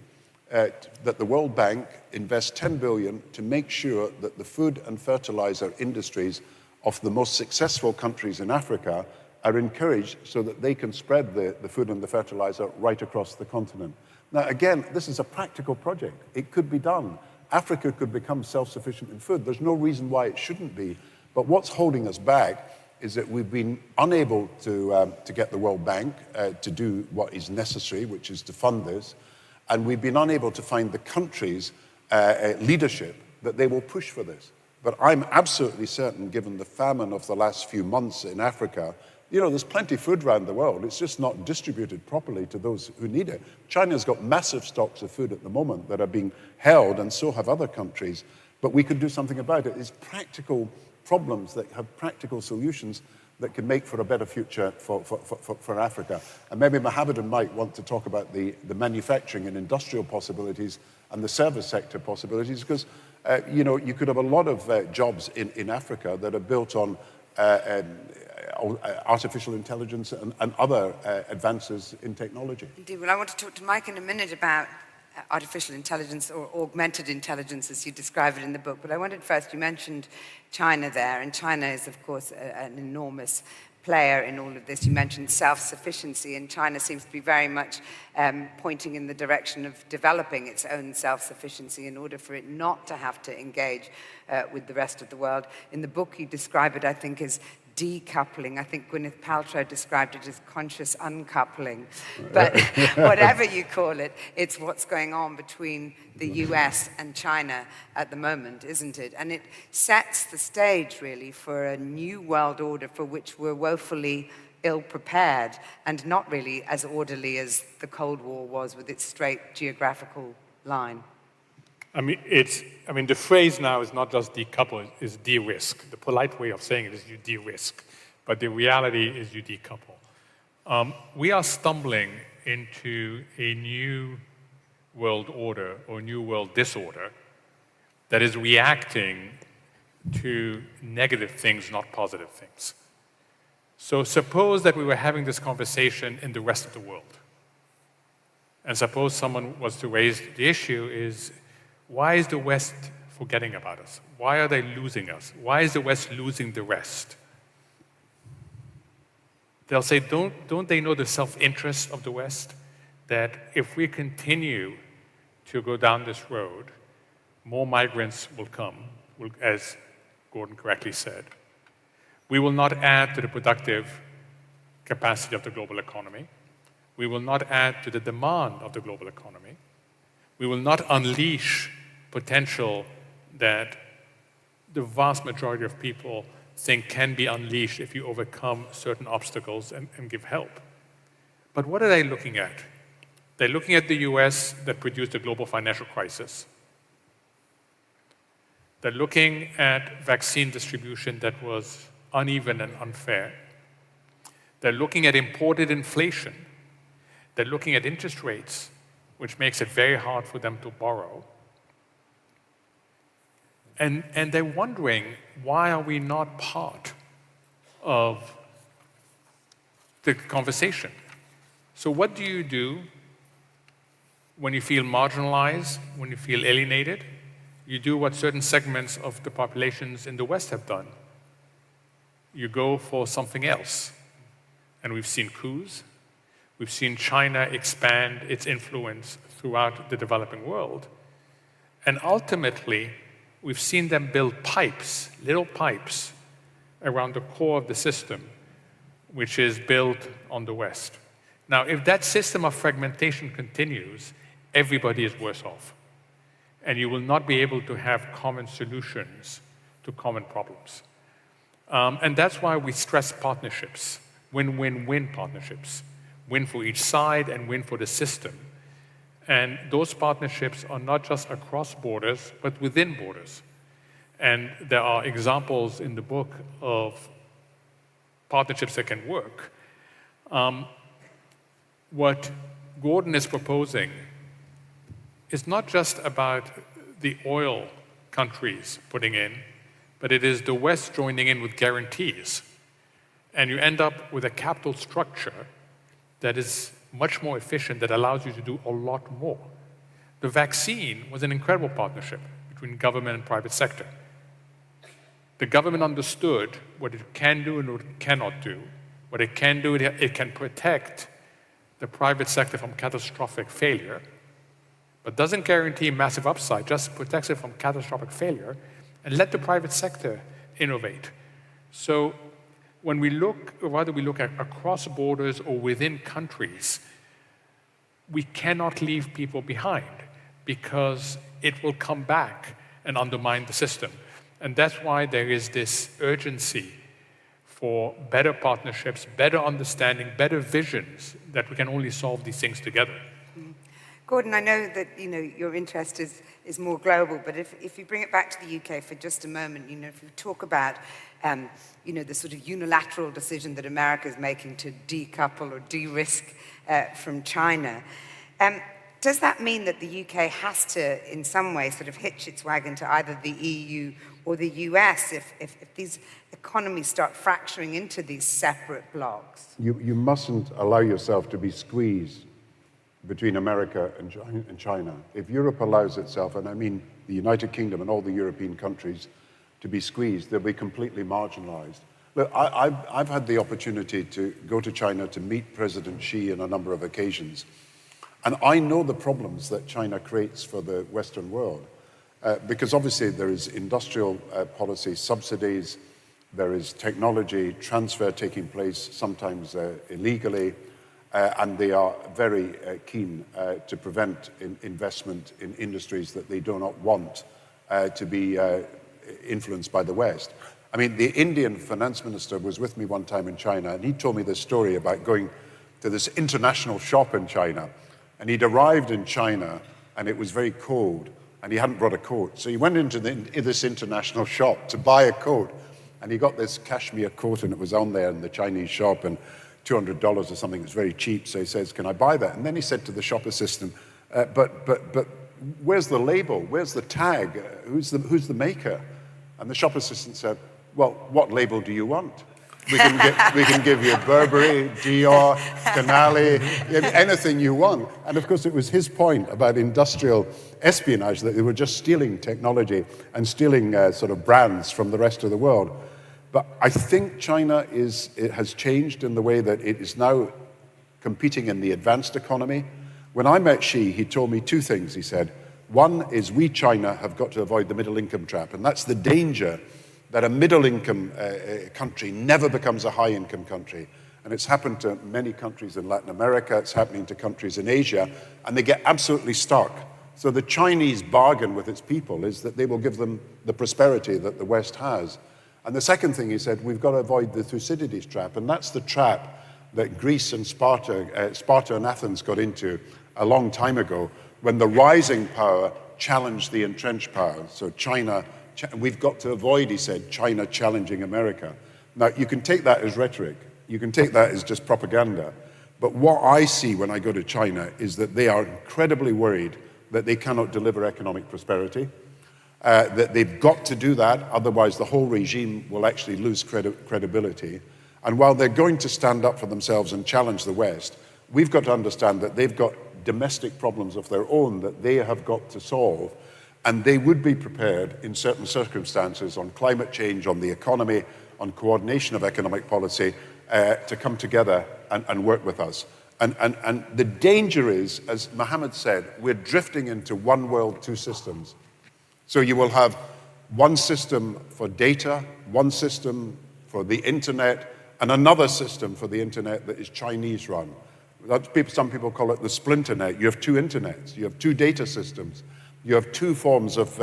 that the World Bank invests 10 billion to make sure that the food and fertilizer industries of the most successful countries in Africa are encouraged so that they can spread the food and the fertilizer right across the continent. Now, again, this is a practical project. It could be done. Africa could become self-sufficient in food. There's no reason why it shouldn't be. But what's holding us back is that we've been unable to get the World Bank to do what is necessary, which is to fund this. And we've been unable to find the countries' leadership that they will push for this. But I'm absolutely certain, given the famine of the last few months in Africa, you know, there's plenty of food around the world. It's just not distributed properly to those who need it. China's got massive stocks of food at the moment that are being held, and so have other countries. But we could do something about it. It's practical problems that have practical solutions that can make for a better future for Africa. And maybe Mohamed might want to talk about the manufacturing and industrial possibilities and the service sector possibilities, because you know, you could have a lot of jobs in Africa that are built on artificial intelligence and other advances in technology. Indeed. Well, I want to talk to Mike in a minute about artificial intelligence, or augmented intelligence as you describe it in the book. But I wanted first, you mentioned China there, and China is, of course, an enormous player in all of this. You mentioned self-sufficiency, and China seems to be very much pointing in the direction of developing its own self-sufficiency in order for it not to have to engage with the rest of the world. In the book, you describe it, I think, as decoupling. I think Gwyneth Paltrow described it as conscious uncoupling. But whatever you call it, it's what's going on between the US and China at the moment, isn't it? And it sets the stage, really, for a new world order for which we're woefully ill-prepared and not really as orderly as the Cold War was with its straight geographical line. I mean, the phrase now is not just decouple, it's de-risk. The polite way of saying it is you de-risk, but the reality is you decouple. We are stumbling into a new world order or new world disorder that is reacting to negative things, not positive things. So suppose that we were having this conversation in the rest of the world. And suppose someone was to raise the issue is, why is the West forgetting about us? Why are they losing us? Why is the West losing the rest? They'll say, don't they know the self-interest of the West? That if we continue to go down this road, more migrants will come, as Gordon correctly said. We will not add to the productive capacity of the global economy. We will not add to the demand of the global economy. We will not unleash potential that the vast majority of people think can be unleashed if you overcome certain obstacles and give help. But what are they looking at? They're looking at the US that produced the global financial crisis. They're looking at vaccine distribution that was uneven and unfair. They're looking at imported inflation. They're looking at interest rates, which makes it very hard for them to borrow. And they're wondering, why are we not part of the conversation? So what do you do when you feel marginalized, when you feel alienated? You do what certain segments of the populations in the West have done. You go for something else. And we've seen coups. We've seen China expand its influence throughout the developing world. And ultimately, we've seen them build pipes, little pipes, around the core of the system, which is built on the West. Now, if that system of fragmentation continues, everybody is worse off. And you will not be able to have common solutions to common problems. And that's why we stress partnerships, win-win-win partnerships. Win for each side and win for the system. And those partnerships are not just across borders, but within borders. And there are examples in the book of partnerships that can work. What Gordon is proposing is not just about the oil countries putting in, but it is the West joining in with guarantees. And you end up with a capital structure that is much more efficient, that allows you to do a lot more. The vaccine was an incredible partnership between government and private sector. The government understood what it can do and what it cannot do, What it can do, it can protect the private sector from catastrophic failure, but doesn't guarantee massive upside, just protects it from catastrophic failure, and let the private sector innovate. So when we look, or rather we look at across borders or within countries, we cannot leave people behind because it will come back and undermine the system. And that's why there is this urgency for better partnerships, better understanding, better visions, that we can only solve these things together. Gordon, I know that your interest is more global, but if you bring it back to the UK for just a moment, if we talk about the sort of unilateral decision that America is making to decouple or de-risk from China, does that mean that the UK has to, in some way, sort of hitch its wagon to either the EU or the US if these economies start fracturing into these separate blocks? You mustn't allow yourself to be squeezed between America and China. If Europe allows itself, and I mean the United Kingdom and all the European countries, to be squeezed, they'll be completely marginalized. Look, I've had the opportunity to go to China to meet President Xi on a number of occasions. And I know the problems that China creates for the Western world. Because obviously there is industrial policy, subsidies, there is technology transfer taking place, sometimes illegally, and they are very keen to prevent investment in industries that they do not want to be influenced by the West. I mean, the Indian finance minister was with me one time in China, and he told me this story about going to this international shop in China. And he'd arrived in China, and it was very cold, and he hadn't brought a coat. So he went into this international shop to buy a coat, and he got this cashmere coat, and it was on there in the Chinese shop, and $200 or something. It was very cheap. So he says, "Can I buy that?" And then he said to the shop assistant, but where's the label? Where's the tag? Who's the maker? And the shop assistant said, "Well, what label do you want? We can give you Burberry, Dior, Canali, anything you want." And of course, it was his point about industrial espionage, that they were just stealing technology and stealing sort of brands from the rest of the world. But I think China has changed in the way that it is now competing in the advanced economy. When I met Xi, he told me two things. He said, one is we, China, have got to avoid the middle income trap. And that's the danger, that a middle-income country never becomes a high-income country. And it's happened to many countries in Latin America, it's happening to countries in Asia, and they get absolutely stuck. So the Chinese bargain with its people is that they will give them the prosperity that the West has. And the second thing he said, we've got to avoid the Thucydides trap, and that's the trap that Greece and Sparta and Athens got into a long time ago, when the rising power challenged the entrenched power. So China, we've got to avoid, he said, China challenging America. Now, you can take that as rhetoric. You can take that as just propaganda. But what I see when I go to China is that they are incredibly worried that they cannot deliver economic prosperity, that they've got to do that, otherwise the whole regime will actually lose credibility. And while they're going to stand up for themselves and challenge the West, we've got to understand that they've got domestic problems of their own that they have got to solve. And they would be prepared in certain circumstances on climate change, on the economy, on coordination of economic policy, to come together and work with us. And the danger is, as Mohamed said, we're drifting into one world, two systems. So you will have one system for data, one system for the internet, and another system for the internet that is Chinese run. Some people call it the splinternet. You have two internets, you have two data systems. You have two forms of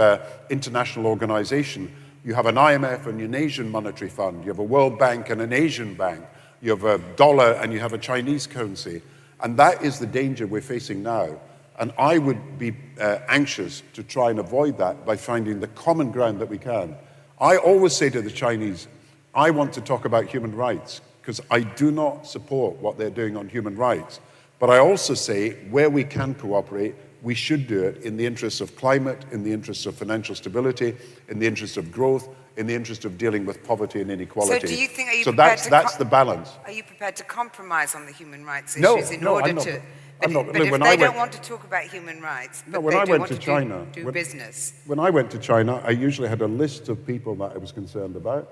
international organization. You have an IMF and an Asian Monetary Fund. You have a World Bank and an Asian bank. You have a dollar and you have a Chinese currency. And that is the danger we're facing now. And I would be anxious to try and avoid that by finding the common ground that we can. I always say to the Chinese, I want to talk about human rights, because I do not support what they're doing on human rights. But I also say, where we can cooperate, we should do it in the interests of climate, in the interests of financial stability, in the interests of growth, in the interest of dealing with poverty and inequality. So do you think, are you so prepared that's the balance. Are you prepared to compromise on the human rights issues in order I'm not, to... I'm not. But if they don't want to talk about human rights, but when they I do went want to to China, do business. When I went to China, I usually had a list of people that I was concerned about.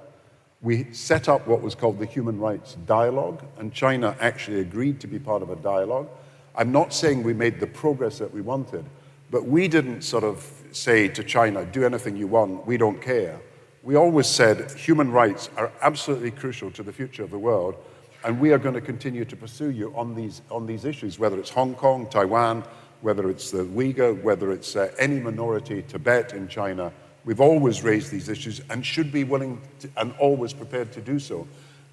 We set up what was called the Human Rights Dialogue, and China actually agreed to be part of a dialogue. I'm not saying we made the progress that we wanted, but we didn't sort of say to China, do anything you want, we don't care. We always said human rights are absolutely crucial to the future of the world, and we are going to continue to pursue you on these issues, whether it's Hong Kong, Taiwan, whether it's the Uyghur, whether it's any minority, Tibet in China. We've always raised these issues and should be willing to, and always prepared to do so.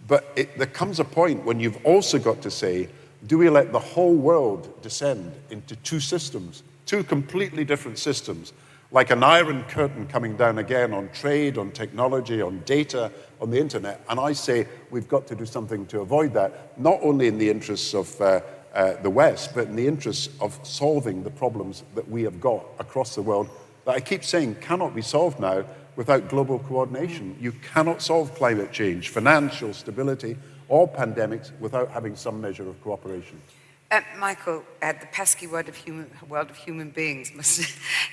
But there comes a point when you've also got to say, do we let the whole world descend into two systems, two completely different systems, like an iron curtain coming down again on trade, on technology, on data, on the internet? And I say we've got to do something to avoid that, not only in the interests of the West, but in the interests of solving the problems that we have got across the world that I keep saying cannot be solved now without global coordination. You cannot solve climate change, financial stability, or pandemics without having some measure of cooperation. Michael, the pesky world of human beings,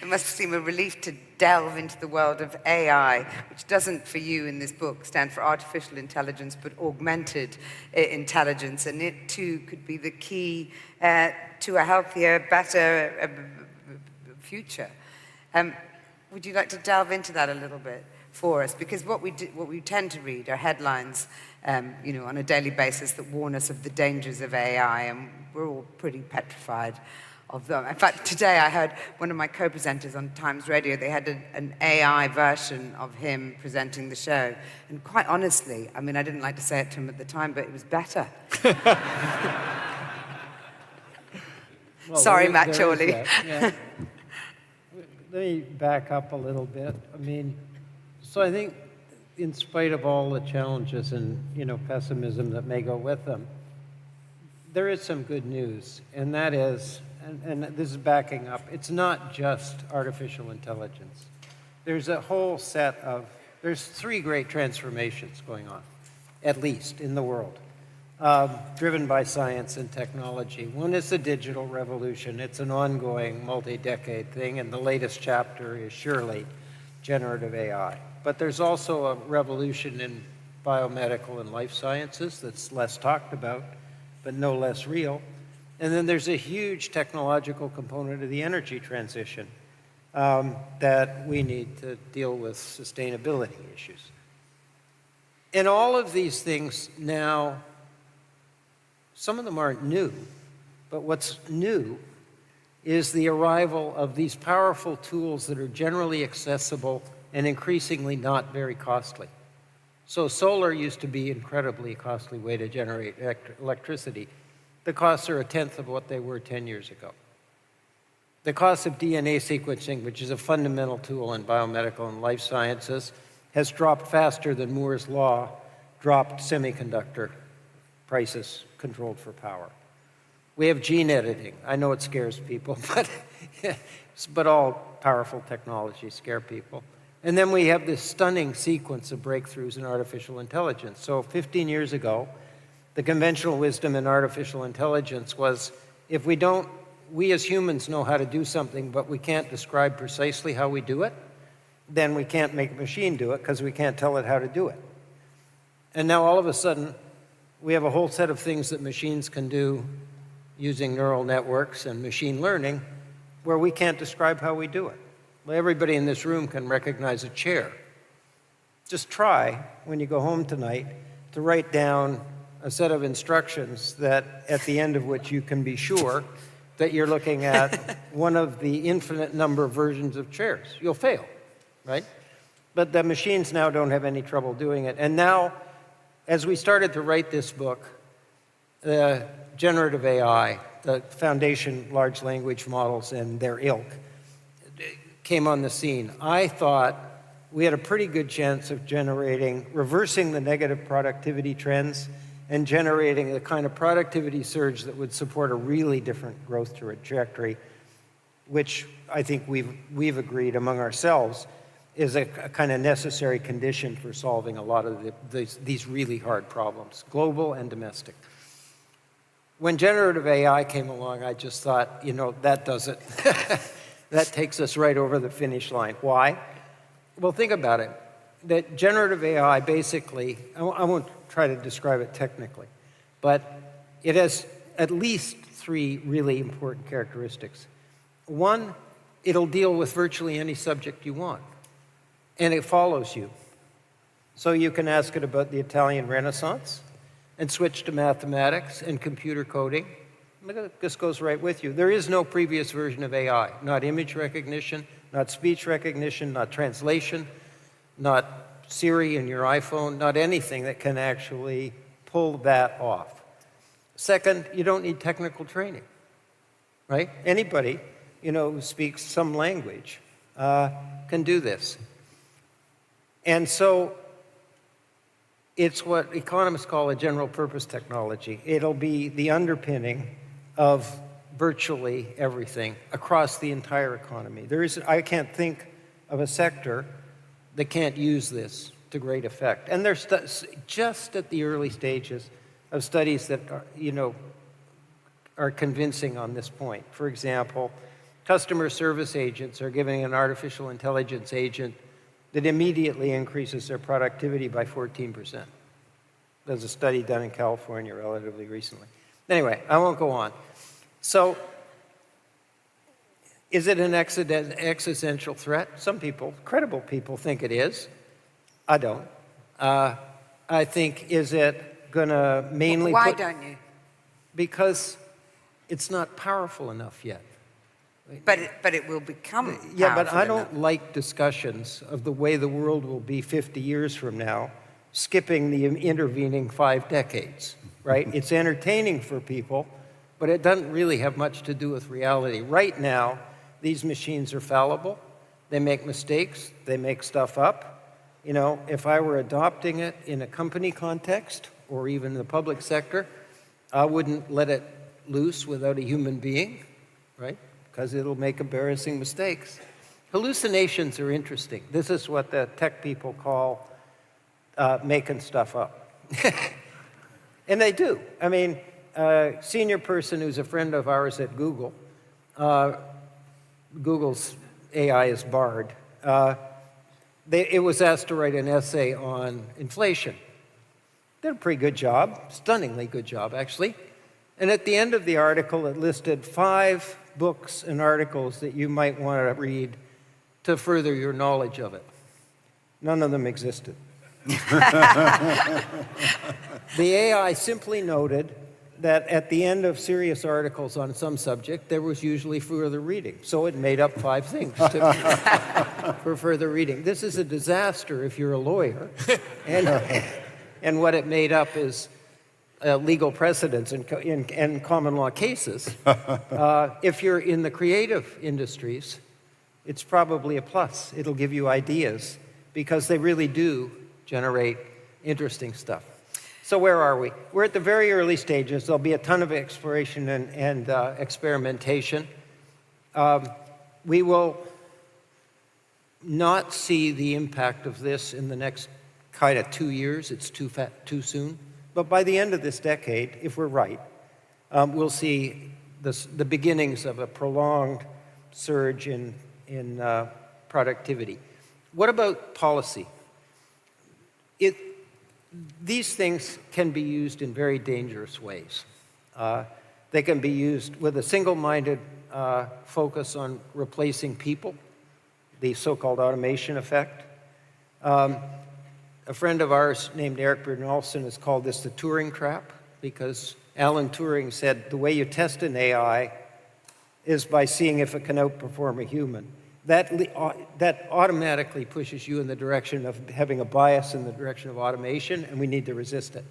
it must seem a relief to delve into the world of AI, which doesn't, for you in this book, stand for artificial intelligence, but augmented intelligence, and it too could be the key to a healthier, better future. Would you like to delve into that a little bit for us? Because what we tend to read are headlines, on a daily basis that warn us of the dangers of AI, and we're all pretty petrified of them. In fact, today I heard one of my co-presenters on Times Radio, they had an AI version of him presenting the show. And quite honestly, I mean, I didn't like to say it to him at the time, but it was better. Well, Sorry, Matt Chorley. Yeah. Let me back up a little bit. I mean, so I think in spite of all the challenges and, pessimism that may go with them, there is some good news, and that is, and this is backing up, it's not just artificial intelligence. There's a whole set of, there's 3 great transformations going on, at least in the world, driven by science and technology. One is the digital revolution. It's an ongoing multi-decade thing, and the latest chapter is surely generative AI. But there's also a revolution in biomedical and life sciences that's less talked about, but no less real. And then there's a huge technological component of the energy transition that we need to deal with sustainability issues. And all of these things now, some of them aren't new, but what's new is the arrival of these powerful tools that are generally accessible and increasingly not very costly. So solar used to be an incredibly costly way to generate electricity. The costs are 1/10 of what they were 10 years ago. The cost of DNA sequencing, which is a fundamental tool in biomedical and life sciences, has dropped faster than Moore's law dropped semiconductor prices controlled for power. We have gene editing. I know it scares people, but all powerful technologies scare people. And then we have this stunning sequence of breakthroughs in artificial intelligence. So 15 years ago, the conventional wisdom in artificial intelligence was, if we as humans know how to do something, but we can't describe precisely how we do it, then we can't make a machine do it because we can't tell it how to do it. And now all of a sudden, we have a whole set of things that machines can do using neural networks and machine learning where we can't describe how we do it. Well, everybody in this room can recognize a chair. Just try, when you go home tonight, to write down a set of instructions that, at the end of which you can be sure that you're looking at one of the infinite number of versions of chairs. You'll fail, right? But the machines now don't have any trouble doing it. And now, as we started to write this book, generative AI, the foundation large language models and their ilk, came on the scene. I thought we had a pretty good chance of reversing the negative productivity trends and generating the kind of productivity surge that would support a really different growth trajectory, which I think we've agreed among ourselves is a kind of necessary condition for solving a lot of these really hard problems, global and domestic. When generative AI came along, I just thought, that does it. That takes us right over the finish line. Why? Well, think about it. that generative AI basically, I won't try to describe it technically, but it has at least 3 really important characteristics. One, it'll deal with virtually any subject you want, and it follows you. So you can ask it about the Italian Renaissance and switch to mathematics and computer coding. This goes right with you. There is no previous version of AI, not image recognition, not speech recognition, not translation, not Siri in your iPhone, not anything that can actually pull that off. Second, you don't need technical training, right? Anybody, who speaks some language can do this. And so it's what economists call a general purpose technology. It'll be the underpinning of virtually everything across the entire economy. I can't think of a sector that can't use this to great effect. And they're just at the early stages of studies that are convincing on this point. For example, customer service agents are giving an artificial intelligence agent that immediately increases their productivity by 14%. There's a study done in California relatively recently. Anyway, I won't go on. So, is it an existential threat? Some people, credible people, think it is. I don't. I think, is it going to mainly Why don't you? Because it's not powerful enough yet. But it will become Yeah, but I powerful don't like discussions of the way the world will be 50 years from now, skipping the intervening 5 decades, right? It's entertaining for people, but it doesn't really have much to do with reality. Right now, these machines are fallible. They make mistakes. They make stuff up. If I were adopting it in a company context or even the public sector, I wouldn't let it loose without a human being, right? Because it'll make embarrassing mistakes. Hallucinations are interesting. This is what the tech people call making stuff up. And they do. I mean, a senior person who's a friend of ours at Google, Google's AI is Bard, it was asked to write an essay on inflation. Did a pretty good job, stunningly good job, actually. And at the end of the article, it listed 5 books and articles that you might want to read to further your knowledge of it. None of them existed. The AI simply noted that at the end of serious articles on some subject, there was usually further reading. So it made up 5 things for further reading. This is a disaster if you're a lawyer. And what it made up is legal precedents and common law cases. If you're in the creative industries, it's probably a plus. It'll give you ideas because they really do generate interesting stuff. So where are we? We're at the very early stages. There'll be a ton of exploration and experimentation. We will not see the impact of this in the next kind of 2 years. It's too soon. But by the end of this decade, if we're right, we'll see the beginnings of a prolonged surge in productivity. What about policy? These things can be used in very dangerous ways. They can be used with a single-minded focus on replacing people, the so-called automation effect. A friend of ours named Eric Bernolson has called this the Turing trap because Alan Turing said the way you test an AI is by seeing if it can outperform a human. That automatically pushes you in the direction of having a bias in the direction of automation, and we need to resist it.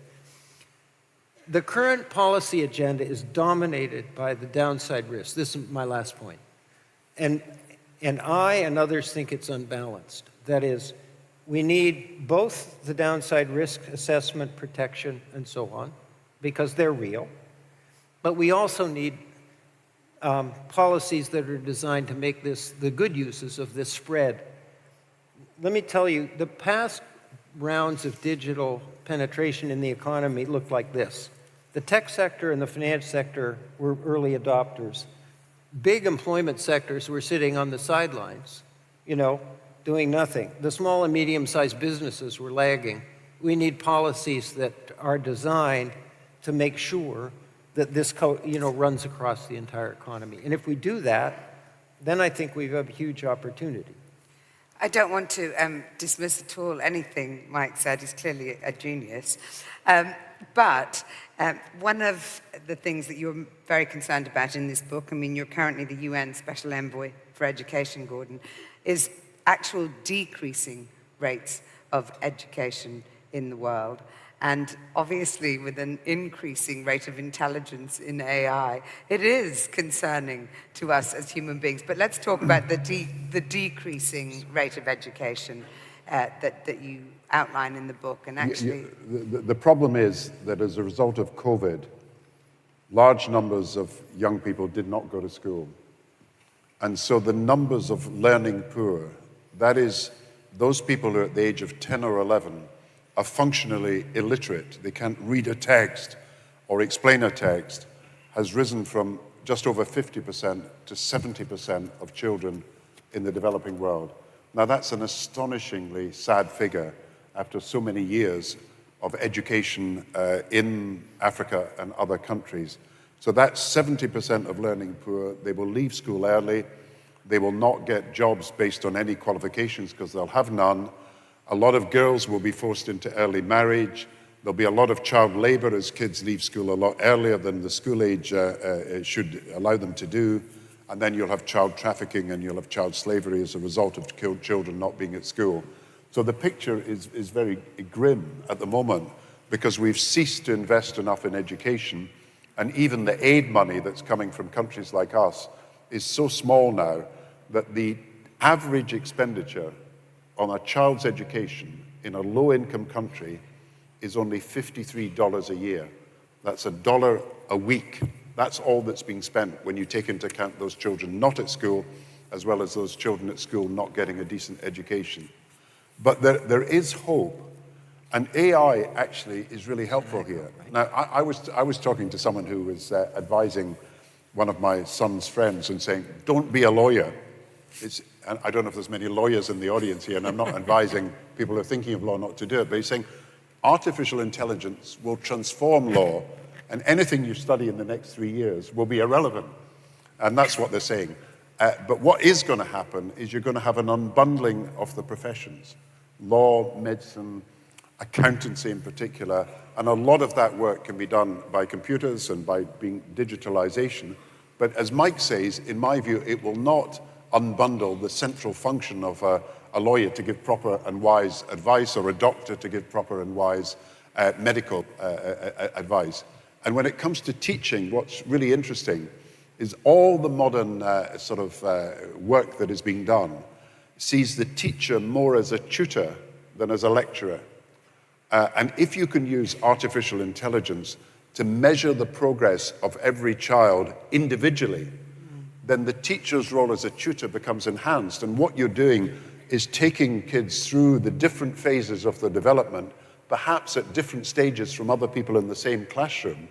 The current policy agenda is dominated by the downside risk. This is my last point. And I and others think it's unbalanced. That is, we need both the downside risk assessment, protection, and so on, because they're real. But we also need policies that are designed to make the good uses of this spread. Let me tell you, the past rounds of digital penetration in the economy looked like this. The tech sector and the finance sector were early adopters. Big employment sectors were sitting on the sidelines, doing nothing. The small and medium-sized businesses were lagging. We need policies that are designed to make sure that this runs across the entire economy. And if we do that, then I think we have a huge opportunity. I don't want to dismiss at all anything Mike said. He's clearly a genius. But one of the things that you're very concerned about in this book, I mean, you're currently the UN Special Envoy for Education, Gordon, is actual decreasing rates of education in the world. And obviously, with an increasing rate of intelligence in AI, it is concerning to us as human beings. But let's talk about the decreasing rate of education that you outline in the book. And actually, the problem is that as a result of COVID, large numbers of young people did not go to school. And so the numbers of learning poor, that is, those people who are at the age of 10 or 11, are functionally illiterate. They can't read a text or explain a text, has risen from just over 50% to 70% of children in the developing world. Now that's an astonishingly sad figure after so many years of education in Africa and other countries. So that's 70% of learning poor. They will leave school early. They will not get jobs based on any qualifications because they'll have none. A lot of girls will be forced into early marriage. There'll be a lot of child labor as kids leave school a lot earlier than the school age should allow them to do. And then you'll have child trafficking and you'll have child slavery as a result of children not being at school. So the picture is very grim at the moment because we've ceased to invest enough in education, and even the aid money that's coming from countries like us is so small now that the average expenditure on a child's education in a low-income country is only $53 a year. That's $1 a week. That's all that's being spent when you take into account those children not at school, as well as those children at school not getting a decent education. But there is hope, and AI actually is really helpful here. Now, I was talking to someone who was advising one of my son's friends and saying, don't be a lawyer. And I don't know if there's many lawyers in the audience here, and I'm not advising people who are thinking of law not to do it, but he's saying artificial intelligence will transform law, and anything you study in the next 3 years will be irrelevant. And that's what they're saying. But what is going to happen is you're going to have an unbundling of the professions, law, medicine, accountancy in particular, and a lot of that work can be done by computers and by being digitalization. But as Mike says, in my view, it will not unbundle the central function of a lawyer to give proper and wise advice, or a doctor to give proper and wise medical advice. And when it comes to teaching, what's really interesting is all the modern work that is being done sees the teacher more as a tutor than as a lecturer. And if you can use artificial intelligence to measure the progress of every child individually, then the teacher's role as a tutor becomes enhanced. And what you're doing is taking kids through the different phases of the development, perhaps at different stages from other people in the same classroom,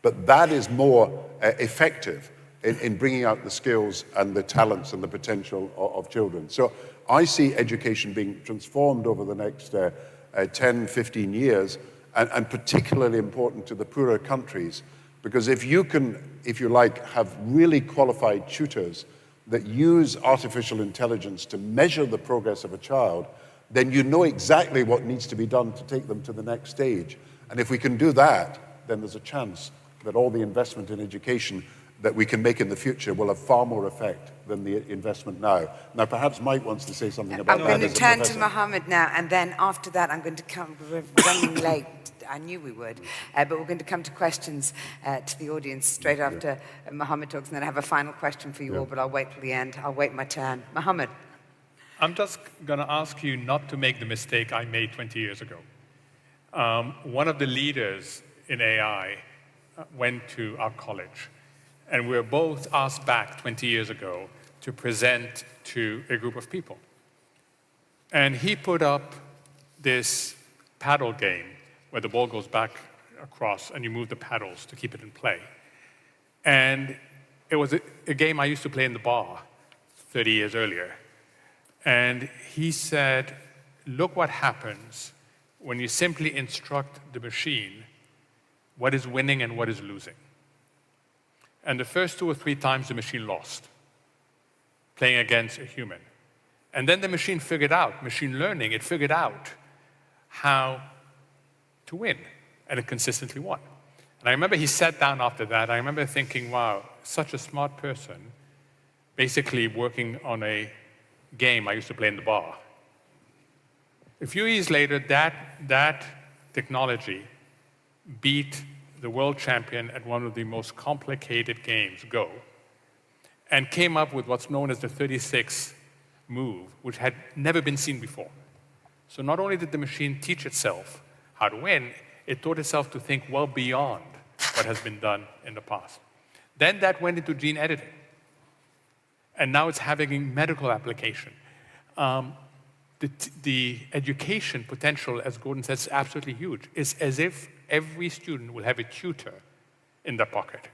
but that is more effective in bringing out the skills and the talents and the potential of children. So I see education being transformed over the next 10, 15 years, and particularly important to the poorer countries, because if you can, if you like, have really qualified tutors that use artificial intelligence to measure the progress of a child, then you know exactly what needs to be done to take them to the next stage. And if we can do that, then there's a chance that all the investment in education that we can make in the future will have far more effect than the investment now. Now, perhaps Mike wants to say something about that. I'm going to turn to Mohamed now, and then after that, I'm going to come, we're running late. I knew we would, but we're going to come to questions to the audience straight after Mohamed talks, and then I have a final question for you all, but I'll wait till the end. I'll wait my turn. Mohamed. I'm just going to ask you not to make the mistake I made 20 years ago. One of the leaders in AI went to our college, and we were both asked back 20 years ago to present to a group of people. And he put up this paddle game where the ball goes back across and you move the paddles to keep it in play. And it was a game I used to play in the bar 30 years earlier. And he said, look what happens when you simply instruct the machine what is winning and what is losing. And the first 2 or 3 times the machine lost, playing against a human. And then the machine figured out, machine learning, it figured out how to win, and it consistently won. And I remember he sat down after that, I remember thinking, wow, such a smart person, basically working on a game I used to play in the bar. A few years later, that technology beat the world champion at one of the most complicated games, Go, and came up with what's known as the 36 move, which had never been seen before. So not only did the machine teach itself how to win, it taught itself to think well beyond what has been done in the past. Then that went into gene editing. And now it's having a medical application. The education potential, as Gordon says, is absolutely huge. It's as if every student will have a tutor in their pocket.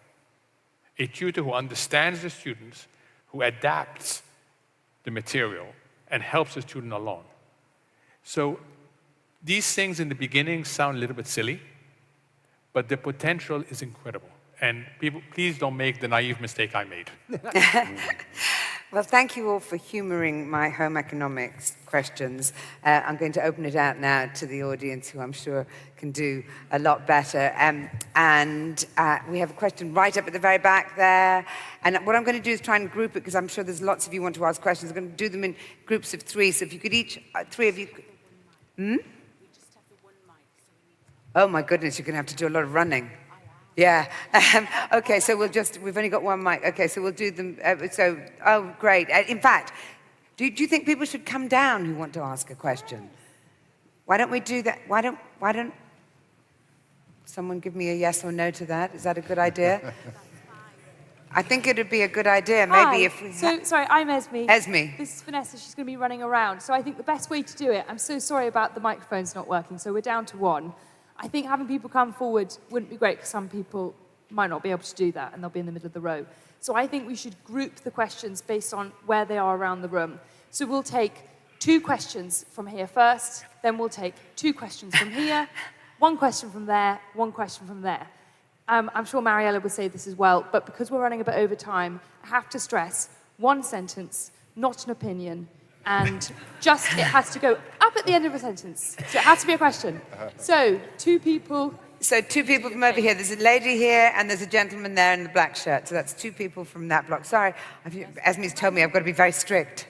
A tutor who understands the students, who adapts the material, and helps the student along. So these things in the beginning sound a little bit silly, but the potential is incredible. And people, please don't make the naive mistake I made. Well, thank you all for humoring my home economics questions. I'm going to open it out now to the audience, who I'm sure can do a lot better. We have a question right up at the very back there. And what I'm going to do is try and group it, because I'm sure there's lots of you want to ask questions. I'm going to do them in groups of 3. So if you could each, 3 of you. Oh my goodness, you're going to have to do a lot of running. Yeah. Okay, so we've only got 1 mic. Okay, so we'll do them. Oh, great. In fact, do you think people should come down who want to ask a question? Why don't we do that? Why don't someone give me a yes or no to that? Is that a good idea? I think it would be a good idea, maybe. If we sorry, I'm Esme. Esme. This is Vanessa. She's going to be running around. So I think the best way to do it, I'm so sorry about the microphones not working, so we're down to 1. I think having people come forward wouldn't be great, because some people might not be able to do that and they'll be in the middle of the row. So I think we should group the questions based on where they are around the room. So we'll take 2 questions from here first, then we'll take 2 questions from here, 1 question from there, 1 question from there. I'm sure Mariella would say this as well, but because we're running a bit over time, I have to stress 1 sentence, not an opinion, and it has to go up at the end of a sentence. So it has to be a question. So 2 people. So 2 people from over here. There's a lady here and there's a gentleman there in the black shirt. So that's 2 people from that block. Sorry, Esme's told me I've got to be very strict.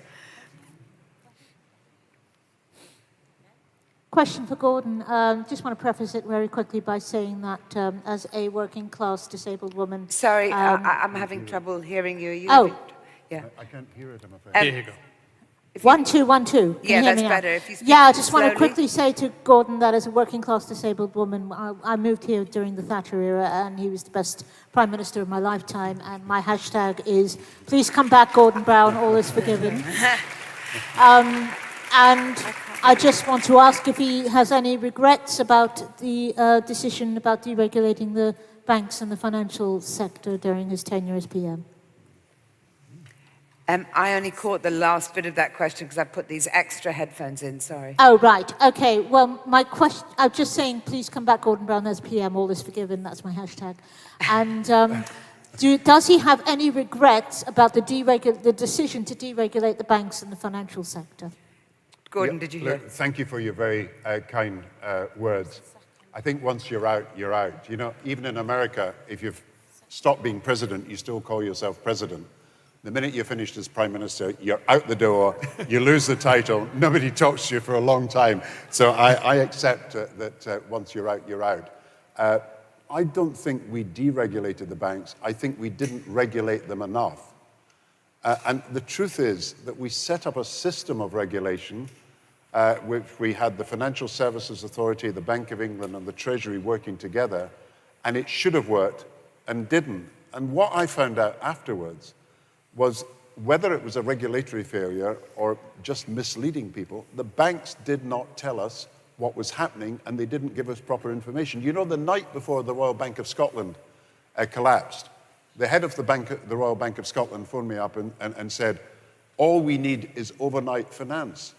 Question for Gordon. Just want to preface it very quickly by saying that as a working class disabled woman... Sorry, I'm having trouble hearing you. Yeah. I can't hear it, I'm afraid. Here you go. 1, 2, 1, 2. Can you hear that's me now? better. If you speak I just want slowly. to quickly say to Gordon that as a working class disabled woman, I moved here during the Thatcher era, and he was the best Prime Minister of my lifetime, and my hashtag is, please come back, Gordon Brown, all is forgiven. And I just want to ask if he has any regrets about the decision about deregulating the banks and the financial sector during his tenure as PM. I only caught the last bit of that question because I put these extra headphones in, sorry. Oh, right. Okay. Well, my question, I'm just saying, please come back, Gordon Brown, as PM, all is forgiven. That's my hashtag. And does he have any regrets about the decision to deregulate the banks and the financial sector? Gordon, did you hear? Look, thank you for your very kind words. I think once you're out, you're out. You know, even in America, if you've stopped being president, you still call yourself president. The minute you're finished as Prime Minister, you're out the door, you lose the title, nobody talks to you for a long time. So I accept that once you're out, you're out. I don't think we deregulated the banks. I think we didn't regulate them enough. And the truth is that we set up a system of regulation, which we had the Financial Services Authority, the Bank of England, and the Treasury working together, and it should have worked and didn't. And what I found out afterwards was whether it was a regulatory failure or just misleading people, the banks did not tell us what was happening and they didn't give us proper information. You know, the night before the Royal Bank of Scotland collapsed, the head of the Royal Bank of Scotland phoned me up and said, All we need is overnight finance.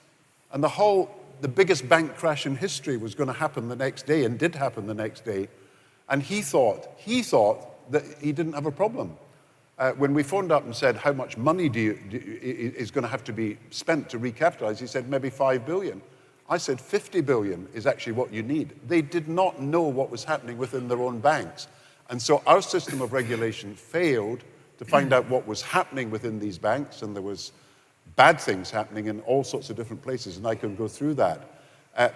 And the biggest bank crash in history was going to happen the next day, and did happen the next day. And he thought that he didn't have a problem. When we phoned up and said, how much money is going to have to be spent to recapitalize, he said, maybe 5 billion. I said, 50 billion is actually what you need. They did not know what was happening within their own banks. And so our system of regulation failed to find out what was happening within these banks, and there was bad things happening in all sorts of different places, and I can go through that.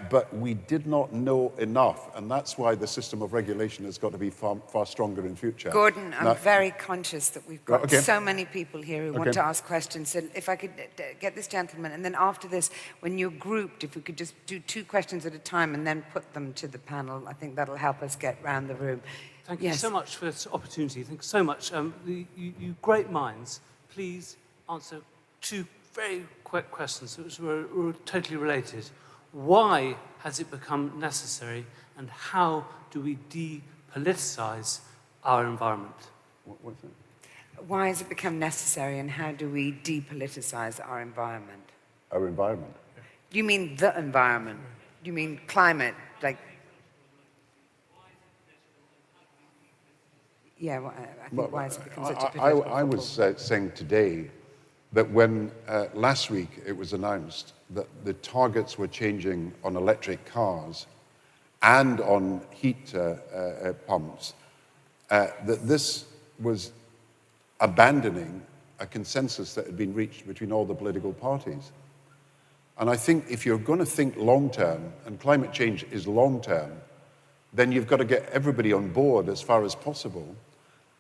But we did not know enough, and that's why the system of regulation has got to be far stronger in future. Gordon, I'm very conscious that we've got so many people here who want to ask questions. So if I could get this gentleman, and then after this, when you're grouped, if we could just do 2 questions at a time and then put them to the panel, I think that'll help us get round the room. Thank you so much for this opportunity. Thank you so much. You great minds, please answer 2 very quick questions which were totally related. Why has it become necessary, and how do we depoliticize our environment? What's that? Why has it become necessary, and how do we depoliticize our environment? Our environment? Do you mean the environment? Do you mean climate? Like, yeah, well, I think why has it become such a political I was saying today that when last week it was announced that the targets were changing on electric cars and on heat pumps, that this was abandoning a consensus that had been reached between all the political parties. And I think if you're going to think long-term, and climate change is long-term, then you've got to get everybody on board as far as possible.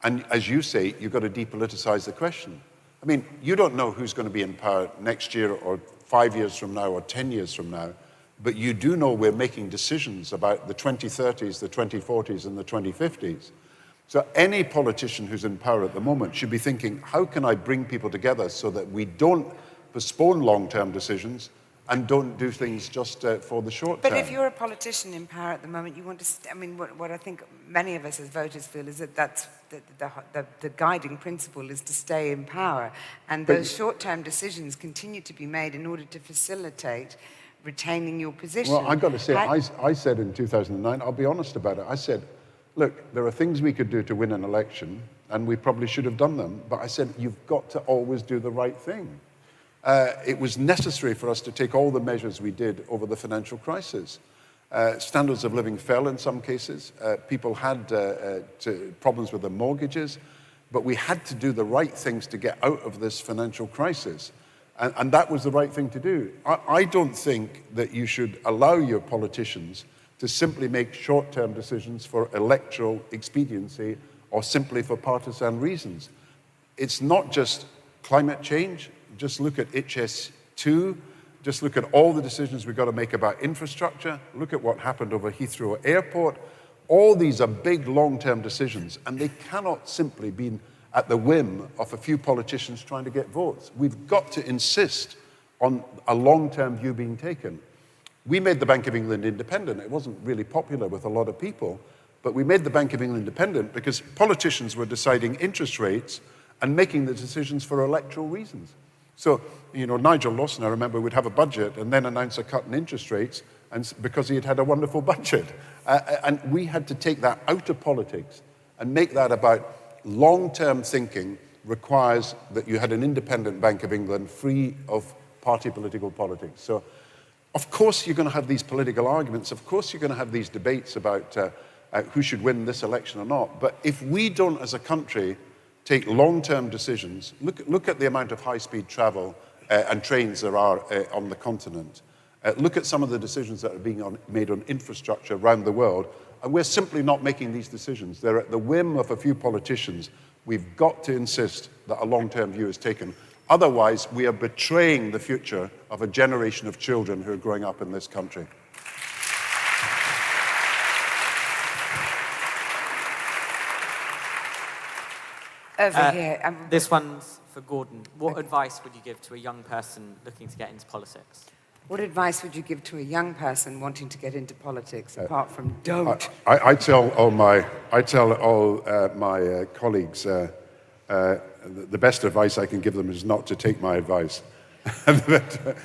And as you say, you've got to depoliticize the question. I mean, you don't know who's going to be in power next year or 5 years from now or 10 years from now, but you do know we're making decisions about the 2030s, the 2040s, and the 2050s. So any politician who's in power at the moment should be thinking, how can I bring people together so that we don't postpone long-term decisions and don't do things just for the short term? But if you're a politician in power at the moment, you want to, I mean, what I think many of us as voters feel is that that's the guiding principle is to stay in power. And those short-term decisions continue to be made in order to facilitate retaining your position. Well, I've got to say, I said in 2009, I'll be honest about it, I said, look, there are things we could do to win an election, and we probably should have done them, but I said, you've got to always do the right thing. It was necessary for us to take all the measures we did over the financial crisis. Standards of living fell in some cases. People had problems with their mortgages, but we had to do the right things to get out of this financial crisis. And that was the right thing to do. I don't think that you should allow your politicians to simply make short-term decisions for electoral expediency or simply for partisan reasons. It's not just climate change. Just look at HS2. Just look at all the decisions we've got to make about infrastructure. Look at what happened over Heathrow Airport. All these are big long-term decisions, and they cannot simply be at the whim of a few politicians trying to get votes. We've got to insist on a long-term view being taken. We made the Bank of England independent. It wasn't really popular with a lot of people, but we made the Bank of England independent because politicians were deciding interest rates and making the decisions for electoral reasons. So, you know, Nigel Lawson, I remember, would have a budget and then announce a cut in interest rates because he had had a wonderful budget. And we had to take that out of politics and make that about long-term thinking requires that you had an independent Bank of England free of party political politics. So, of course, you're going to have these political arguments. Of course, you're going to have these debates about who should win this election or not. But if we don't, as a country, take long-term decisions, look at the amount of high-speed travel and trains there are on the continent. Look at some of the decisions that are being made on infrastructure around the world, and we're simply not making these decisions. They're at the whim of a few politicians. We've got to insist that a long-term view is taken. Otherwise, we are betraying the future of a generation of children who are growing up in this country. Over here. This one's for Gordon. What advice would you give to a young person looking to get into politics? What advice would you give to a young person wanting to get into politics, apart from don't? I tell all my colleagues the best advice I can give them is not to take my advice. But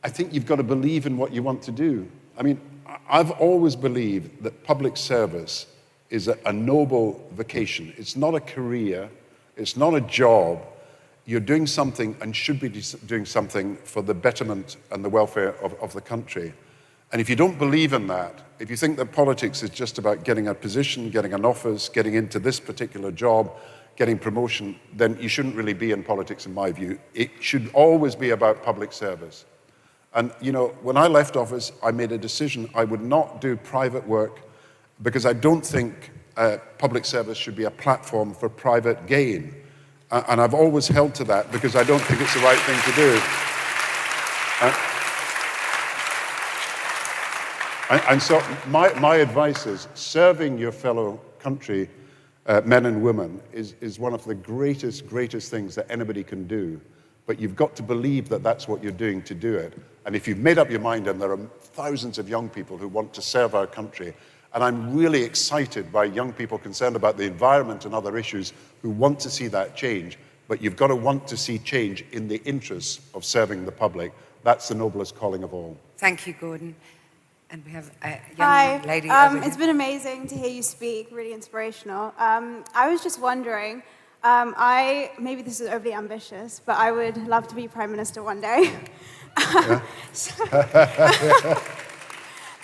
I think you've got to believe in what you want to do. I mean, I've always believed that public service is a noble vocation. It's not a career. It's not a job. You're doing something and should be doing something for the betterment and the welfare of the country. And if you don't believe in that, if you think that politics is just about getting a position, getting an office, getting into this particular job, getting promotion, then you shouldn't really be in politics, in my view. It should always be about public service. And, you know, when I left office, I made a decision I would not do private work because I don't think public service should be a platform for private gain. And I've always held to that because I don't think it's the right thing to do. And so my advice is serving your fellow country men and women is one of the greatest things that anybody can do. But you've got to believe that that's what you're doing to do it. And if you've made up your mind, and there are thousands of young people who want to serve our country, and I'm really excited by young people concerned about the environment and other issues who want to see that change, but you've got to want to see change in the interests of serving the public. That's the noblest calling of all. Thank you, Gordon. And we have a young Hi. lady over here. It's been amazing to hear you speak, really inspirational. I was just wondering, maybe this is overly ambitious, but I would love to be Prime Minister one day. Yeah.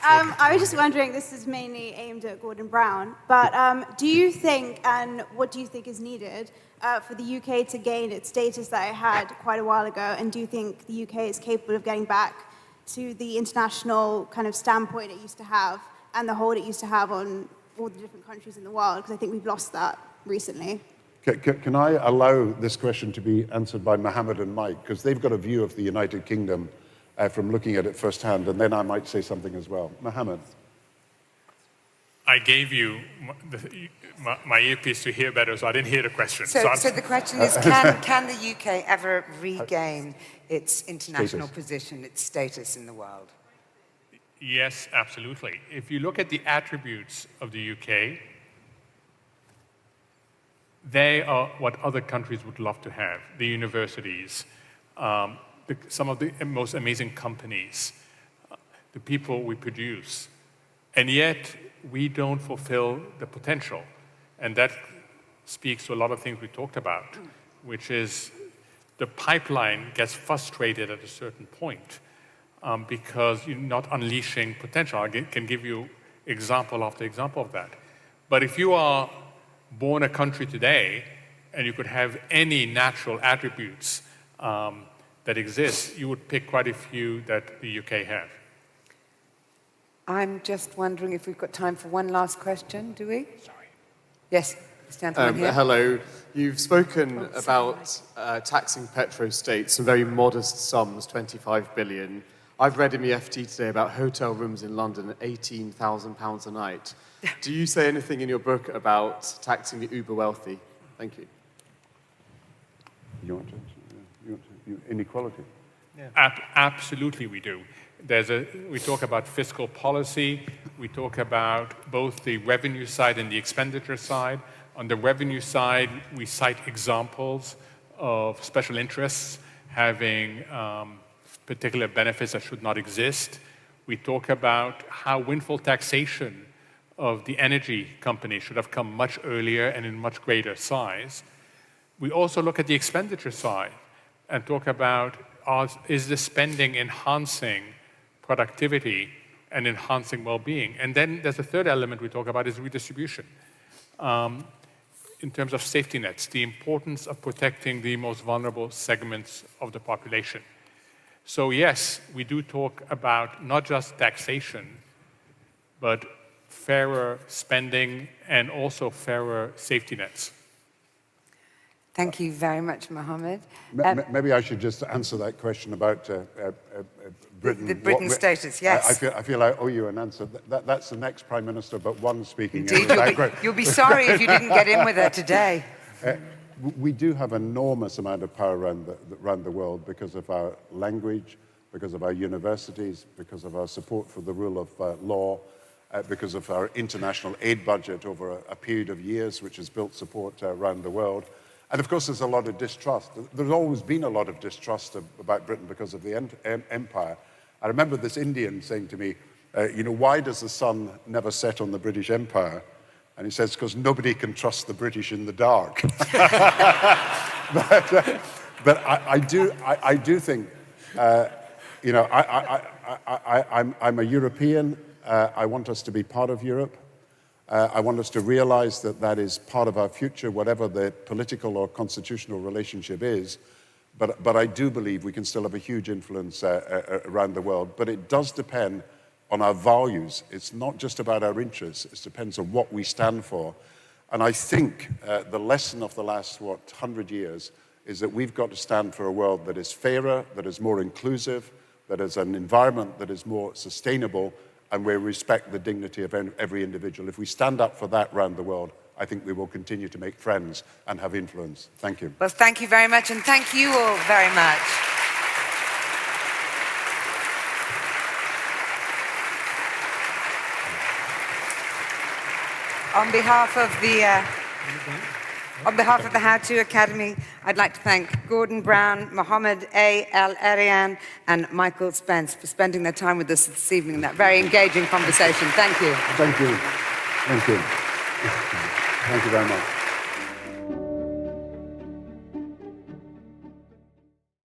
I was just wondering, this is mainly aimed at Gordon Brown, but do you think, and what do you think is needed for the UK to gain its status that it had quite a while ago, and do you think the UK is capable of getting back to the international kind of standpoint it used to have and the hold it used to have on all the different countries in the world? Because I think we've lost that recently. Can I allow this question to be answered by Mohamed and Mike? Because they've got a view of the United Kingdom from looking at it firsthand, and then I might say something as well. Mohamed. I gave you my earpiece to hear better, so I didn't hear the question. So the question is, can the UK ever regain its international position, its status in the world? Yes, absolutely. If you look at the attributes of the UK, they are what other countries would love to have. The universities, some of the most amazing companies, the people we produce. And yet, we don't fulfill the potential. And that speaks to a lot of things we talked about, which is the pipeline gets frustrated at a certain point because you're not unleashing potential. I can give you example after example of that. But if you are born a country today and you could have any natural attributes that exist, you would pick quite a few that the UK have. I'm just wondering if we've got time for one last question, do we? Sorry. Yes, this gentleman here. Hello. You've spoken about taxing petro-states, some very modest sums, 25 billion. I've read in the FT today about hotel rooms in London at £18,000 a night. Do you say anything in your book about taxing the uber wealthy? Thank you. You want to inequality? Yeah. Absolutely, we do. We talk about fiscal policy. We talk about both the revenue side and the expenditure side. On the revenue side, we cite examples of special interests having particular benefits that should not exist. We talk about how windfall taxation of the energy company should have come much earlier and in much greater size. We also look at the expenditure side and talk about, is the spending enhancing productivity and enhancing well-being? And then there's a third element we talk about is redistribution. In terms of safety nets, the importance of protecting the most vulnerable segments of the population. So yes, we do talk about not just taxation, but fairer spending and also fairer safety nets. Thank you very much, Mohamed. Maybe I should just answer that question about Britain. The Britain status, yes. I feel I owe you an answer. That's the next Prime Minister, but one speaking. Indeed, you'll be sorry if you didn't get in with her today. We do have enormous amount of power around the world because of our language, because of our universities, because of our support for the rule of law, because of our international aid budget over a period of years, which has built support around the world. And of course, there's a lot of distrust. There's always been a lot of distrust about Britain because of the empire. I remember this Indian saying to me, why does the sun never set on the British Empire? And he says, because nobody can trust the British in the dark. but I do think, I'm a European. I want us to be part of Europe. I want us to realize that that is part of our future, whatever the political or constitutional relationship is. But I do believe we can still have a huge influence around the world. But it does depend on our values. It's not just about our interests. It depends on what we stand for. And I think the lesson of the last, 100 years is that we've got to stand for a world that is fairer, that is more inclusive, that is an environment that is more sustainable, and where we respect the dignity of every individual. If we stand up for that around the world, I think we will continue to make friends and have influence. Thank you. Well, thank you very much, and thank you all very much. On behalf of the How To Academy, I'd like to thank Gordon Brown, Mohamed A, El-Erian, and Michael Spence for spending their time with us this evening in that very engaging conversation. Thank you. Thank you. Thank you. Thank you very much.